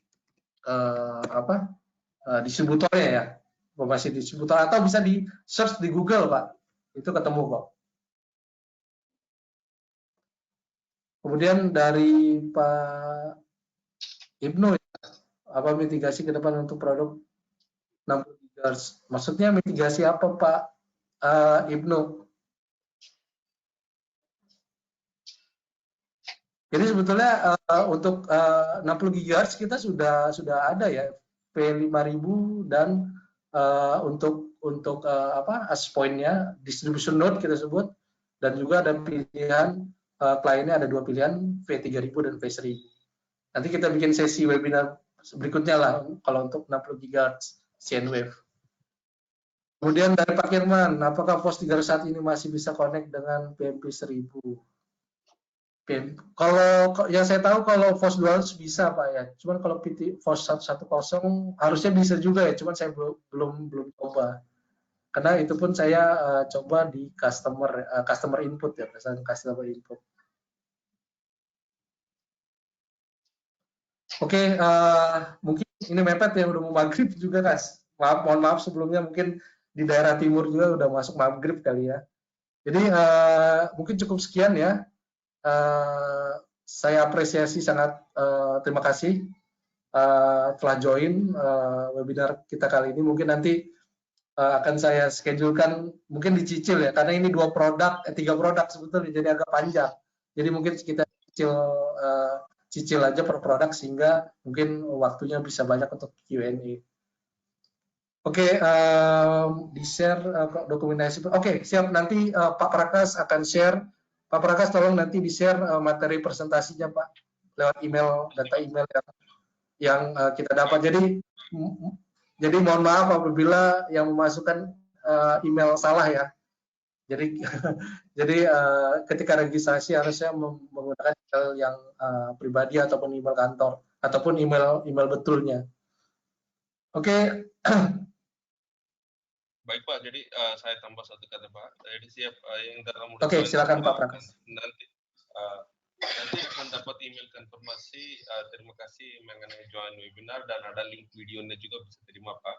distributornya ya, informasi distributor, atau bisa di search di Google Pak. Itu ketemu kok. Kemudian dari Pak Ibnu, apa mitigasi ke depan untuk produk 60 GHz? Maksudnya mitigasi apa Pak Ibnu? Jadi sebetulnya untuk 60 GHz kita sudah ada ya, P5000 dan untuk access point-nya distribution node kita sebut, dan juga ada pilihan kliennya, ada dua pilihan, V3000 dan V1000. Nanti kita bikin sesi webinar berikutnya lah kalau untuk 60 GHz Cnwave. Kemudian dari Pak Firman, apakah Force 300 saat ini masih bisa connect dengan PMP 1000? PIN. Kalau yang saya tahu kalau FOS 200 bisa Pak ya. Cuman kalau PT FOS 110 harusnya bisa juga ya. Cuman saya belum coba. Karena itu pun saya coba di customer input ya, berdasarkan customer input. Oke, mungkin ini mepet ya, udah mau maghrib juga Kas. Mohon maaf sebelumnya, mungkin di daerah timur juga udah masuk maghrib kali ya. Jadi mungkin cukup sekian ya. Saya apresiasi sangat, terima kasih telah join webinar kita kali ini. Mungkin nanti akan saya schedulekan, mungkin dicicil ya, karena ini 3 produk sebetulnya, jadi agak panjang. Jadi mungkin kita cicil aja per produk sehingga mungkin waktunya bisa banyak untuk Q&A. Oke, di share dokumentasi. Oke, siap. Nanti Pak Prakas akan share. Pak Prakas tolong nanti di share materi presentasinya Pak lewat email, data email yang kita dapat. Jadi mohon maaf apabila yang memasukkan email salah ya. Jadi ketika registrasi harusnya menggunakan email yang pribadi ataupun email kantor ataupun email betulnya. Oke. Baik Pak, jadi saya tambah satu kata Pak. Jadi siap yang dalam Oke, silakan Pak Prakas. Nanti mendapat email konfirmasi. Terima kasih mengenai join webinar dan ada link videonya juga bisa terima Pak.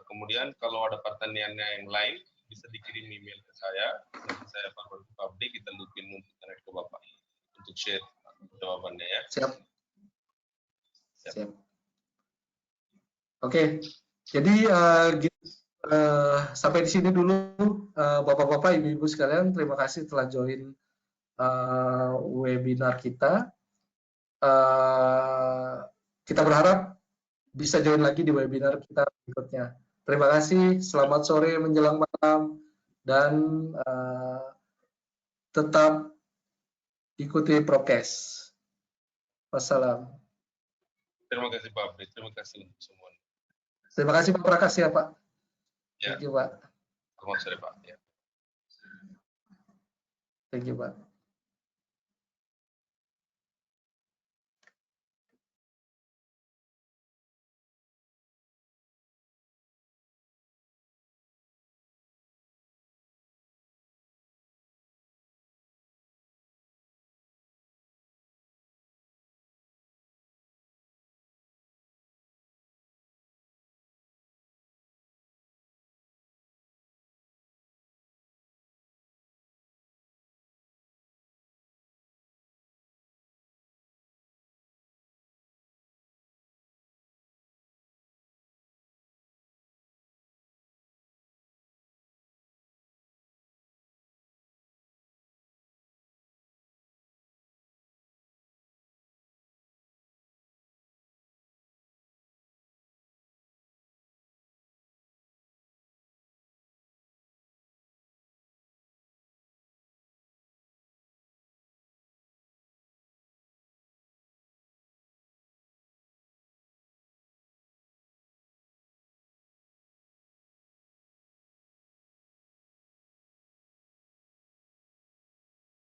Kemudian kalau ada pertanyaannya yang lain bisa dikirim email ke saya. Nanti saya forward ke publik, kita loopin untuk connect ke Bapak untuk share jawabannya ya. Siap. Oke, jadi sampai di sini dulu Bapak-Bapak, Ibu-Ibu sekalian. Terima kasih telah join webinar kita. Kita berharap bisa join lagi di webinar kita berikutnya. Terima kasih, selamat sore menjelang malam, dan tetap ikuti prokes. Wassalam. Terima kasih Pak Abdi, terima kasih untuk semua. Terima kasih Pak Prakas ya Pak. Ya. Thank you Pak. Selamat sore Pak. Ya. Thank you Pak.